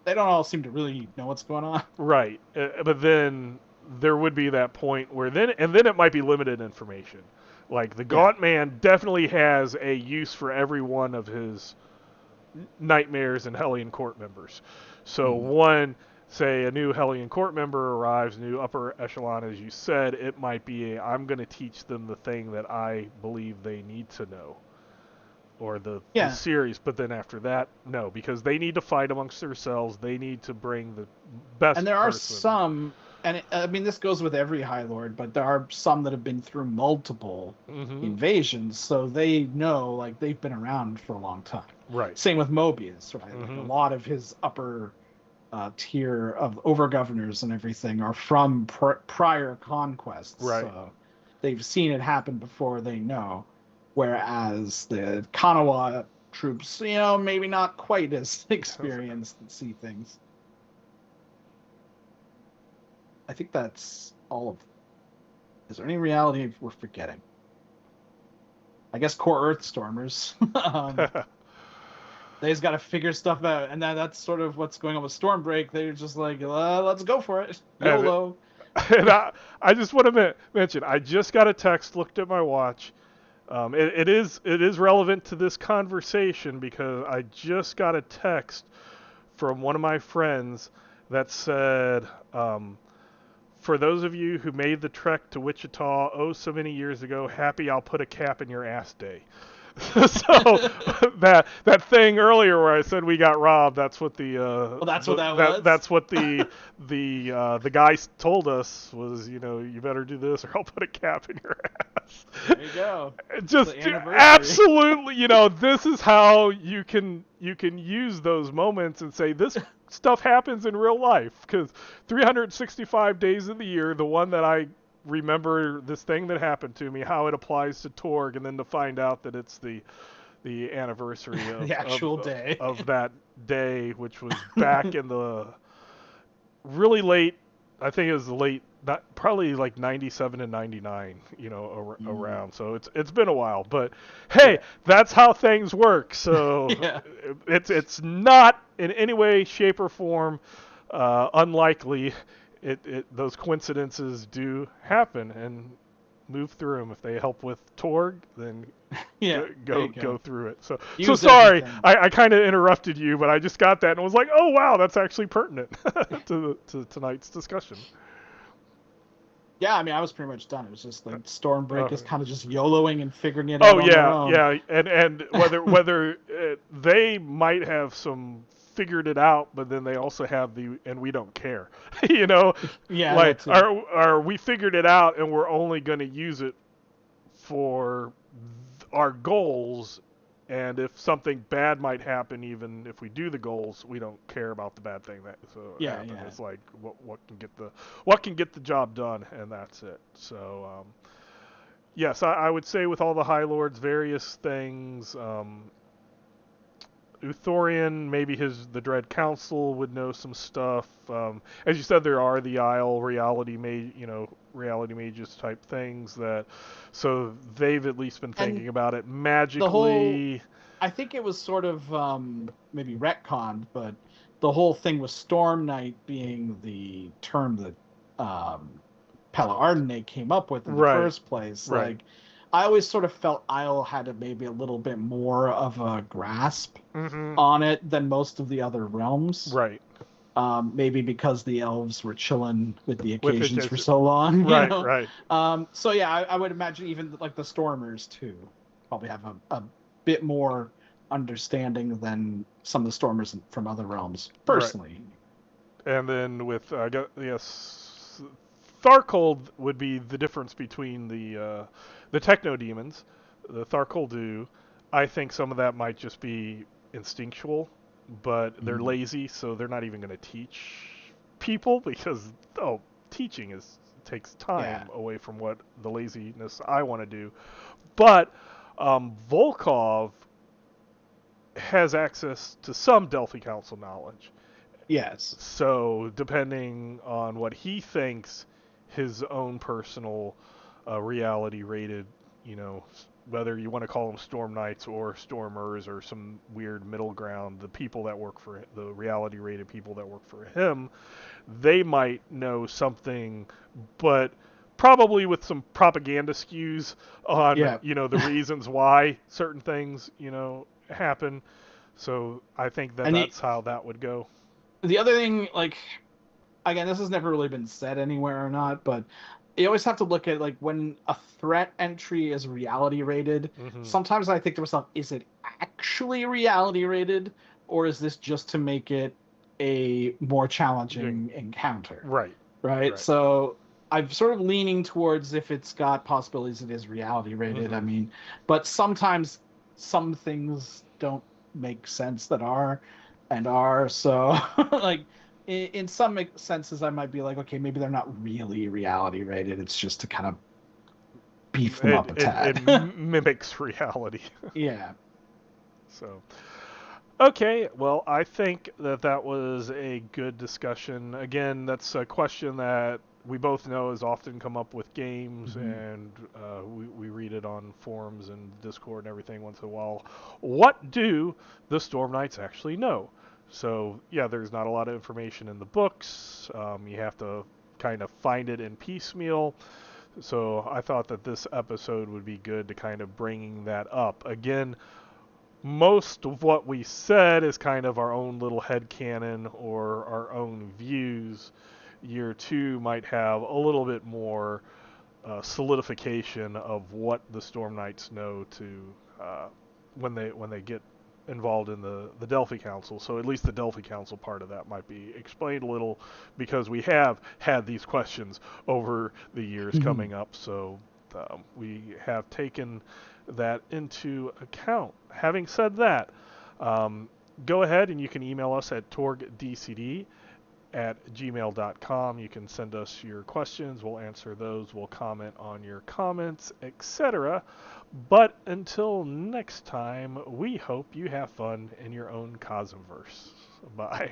Speaker 2: they don't all seem to really know what's going on.
Speaker 1: Right. But then there would be that point where then it might be limited information. Like the Gaunt Man definitely has a use for every one of his nightmares and Hellion Court members. So say a new Hellion Court member arrives, new upper echelon, as you said, it might be I'm going to teach them the thing that I believe they need to know, or the series. But then after that, no, because they need to fight amongst themselves. They need to bring the best.
Speaker 2: And there are some, and this goes with every High Lord, but there are some that have been through multiple invasions, so they know, like, they've been around for a long time.
Speaker 1: Right.
Speaker 2: Same with Mobius, right? Like, a lot of his upper tier of over-governors and everything are from prior conquests.
Speaker 1: Right.
Speaker 2: So they've seen it happen before, they know. Whereas the Kanawa troops, maybe not quite as experienced and see things. I think that's all of them. Is there any reality we're forgetting? I guess core Earth Stormers. They just got to figure stuff out, and that's sort of what's going on with Stormbreak. They're just like, let's go for it. YOLO.
Speaker 1: And I just want to mention, I just got a text, looked at my watch. It is relevant to this conversation, because I just got a text from one of my friends that said, for those of you who made the trek to Wichita so many years ago, happy I'll put a cap in your ass day. So that thing earlier where I said we got robbed, that's what
Speaker 2: that's what that was.
Speaker 1: That's what the guy told us was, you better do this or I'll put a cap in your ass.
Speaker 2: There you go.
Speaker 1: Just absolutely, this is how you can use those moments and say this stuff happens in real life, because 365 days of the year, the one that I remember this thing that happened to me, how it applies to Torg, and then to find out that it's the anniversary of
Speaker 2: the actual day
Speaker 1: of that day, which was back in the really late, I think it was late, probably like 97 and 99, around. So it's been a while, but hey, that's how things work. So it's not in any way, shape, or form unlikely. Those coincidences do happen, and move through them. If they help with Torg, then go through it. So sorry, I kind of interrupted you, but I just got that and was like, oh wow, that's actually pertinent to tonight's discussion.
Speaker 2: Yeah, I mean, I was pretty much done. It was just like Stormbreak is kind of just YOLOing and figuring it
Speaker 1: Oh
Speaker 2: out on their
Speaker 1: yeah,
Speaker 2: own.
Speaker 1: yeah, and whether they might have some figured it out, but then they also have the and we don't care, you know,
Speaker 2: Yeah,
Speaker 1: like
Speaker 2: that too.
Speaker 1: are we figured it out and we're only going to use it for our goals, and if something bad might happen, even if we do the goals, we don't care about the bad thing that so
Speaker 2: Yeah,
Speaker 1: happened.
Speaker 2: yeah.
Speaker 1: It's like what can get the job done, and that's it. So yes, I would say with all the High Lords, various things. Uthorian, maybe the Dread Council would know some stuff. As you said, there are the Isle reality mages type things that, so they've at least been
Speaker 2: And
Speaker 1: thinking about it
Speaker 2: the whole,
Speaker 1: magically.
Speaker 2: I think it was sort of maybe retconned, but the whole thing with Storm Knight being the term that Pella Ardenate came up with in the
Speaker 1: Right,
Speaker 2: first place.
Speaker 1: right.
Speaker 2: Like, I always sort of felt Isle had maybe a little bit more of a grasp
Speaker 1: Mm-hmm.
Speaker 2: on it than most of the other realms.
Speaker 1: Right.
Speaker 2: Maybe because the elves were chilling with the
Speaker 1: With it,
Speaker 2: occasions for so long, you
Speaker 1: right,
Speaker 2: know.
Speaker 1: right.
Speaker 2: So yeah, I would imagine even like the Stormers too probably have a bit more understanding than some of the Stormers from other realms,
Speaker 1: Right.
Speaker 2: personally.
Speaker 1: And then with yes, Tharkold would be the difference between the techno demons, the Tharkoldu. I think some of that might just be instinctual, but they're
Speaker 2: Mm.
Speaker 1: lazy, so they're not even going to teach people because teaching takes
Speaker 2: Yeah,
Speaker 1: time away from what the laziness I want to do. But Volkov has access to some Delphi Council knowledge.
Speaker 2: yes,
Speaker 1: So, depending on what he thinks his own personal reality rated, you know, whether you want to call them Storm Knights or Stormers or some weird middle ground, the people that work for the reality rated people that work for him, they might know something, but probably with some propaganda skews on,
Speaker 2: yeah.
Speaker 1: the reasons why certain things, happen. So, I think that
Speaker 2: And
Speaker 1: that's how that would go.
Speaker 2: the other thing, like, again, this has never really been said anywhere or not, but you always have to look at like when a threat entry is reality rated.
Speaker 1: Hmm.
Speaker 2: Sometimes I think to myself, is it actually reality rated, or is this just to make it a more challenging encounter?
Speaker 1: Right,
Speaker 2: Right.
Speaker 1: right.
Speaker 2: So I'm sort of leaning towards if it's got possibilities, it is reality rated. I
Speaker 1: Hmm.
Speaker 2: mean, but sometimes some things don't make sense that are and are. So, like, in some senses, I might be like, okay, maybe they're not really reality rated. It's just to kind of beef them
Speaker 1: It,
Speaker 2: up a
Speaker 1: it,
Speaker 2: tad.
Speaker 1: it mimics reality.
Speaker 2: Yeah.
Speaker 1: So, okay, well, I think that was a good discussion. Again, that's a question that we both know has often come up with games,
Speaker 2: Mhm.
Speaker 1: and we read it on forums and Discord and everything once in a while. What do the Storm Knights actually know? So, yeah, there's not a lot of information in the books. You have to kind of find it in piecemeal. So I thought that this episode would be good to kind of bringing that up. Again, most of what we said is kind of our own little headcanon or our own views. Year two might have a little bit more solidification of what the Storm Knights know to when they get involved in the Delphi Council. So at least the Delphi Council part of that might be explained a little because we have had these questions over the years coming up. So we have taken that into account. Having said that, um, go ahead and you can email us at torgdcd@gmail.com. You can send us your questions. We'll answer those. We'll comment on your comments, etc. But until next time, we hope you have fun in your own Cosmverse. Bye.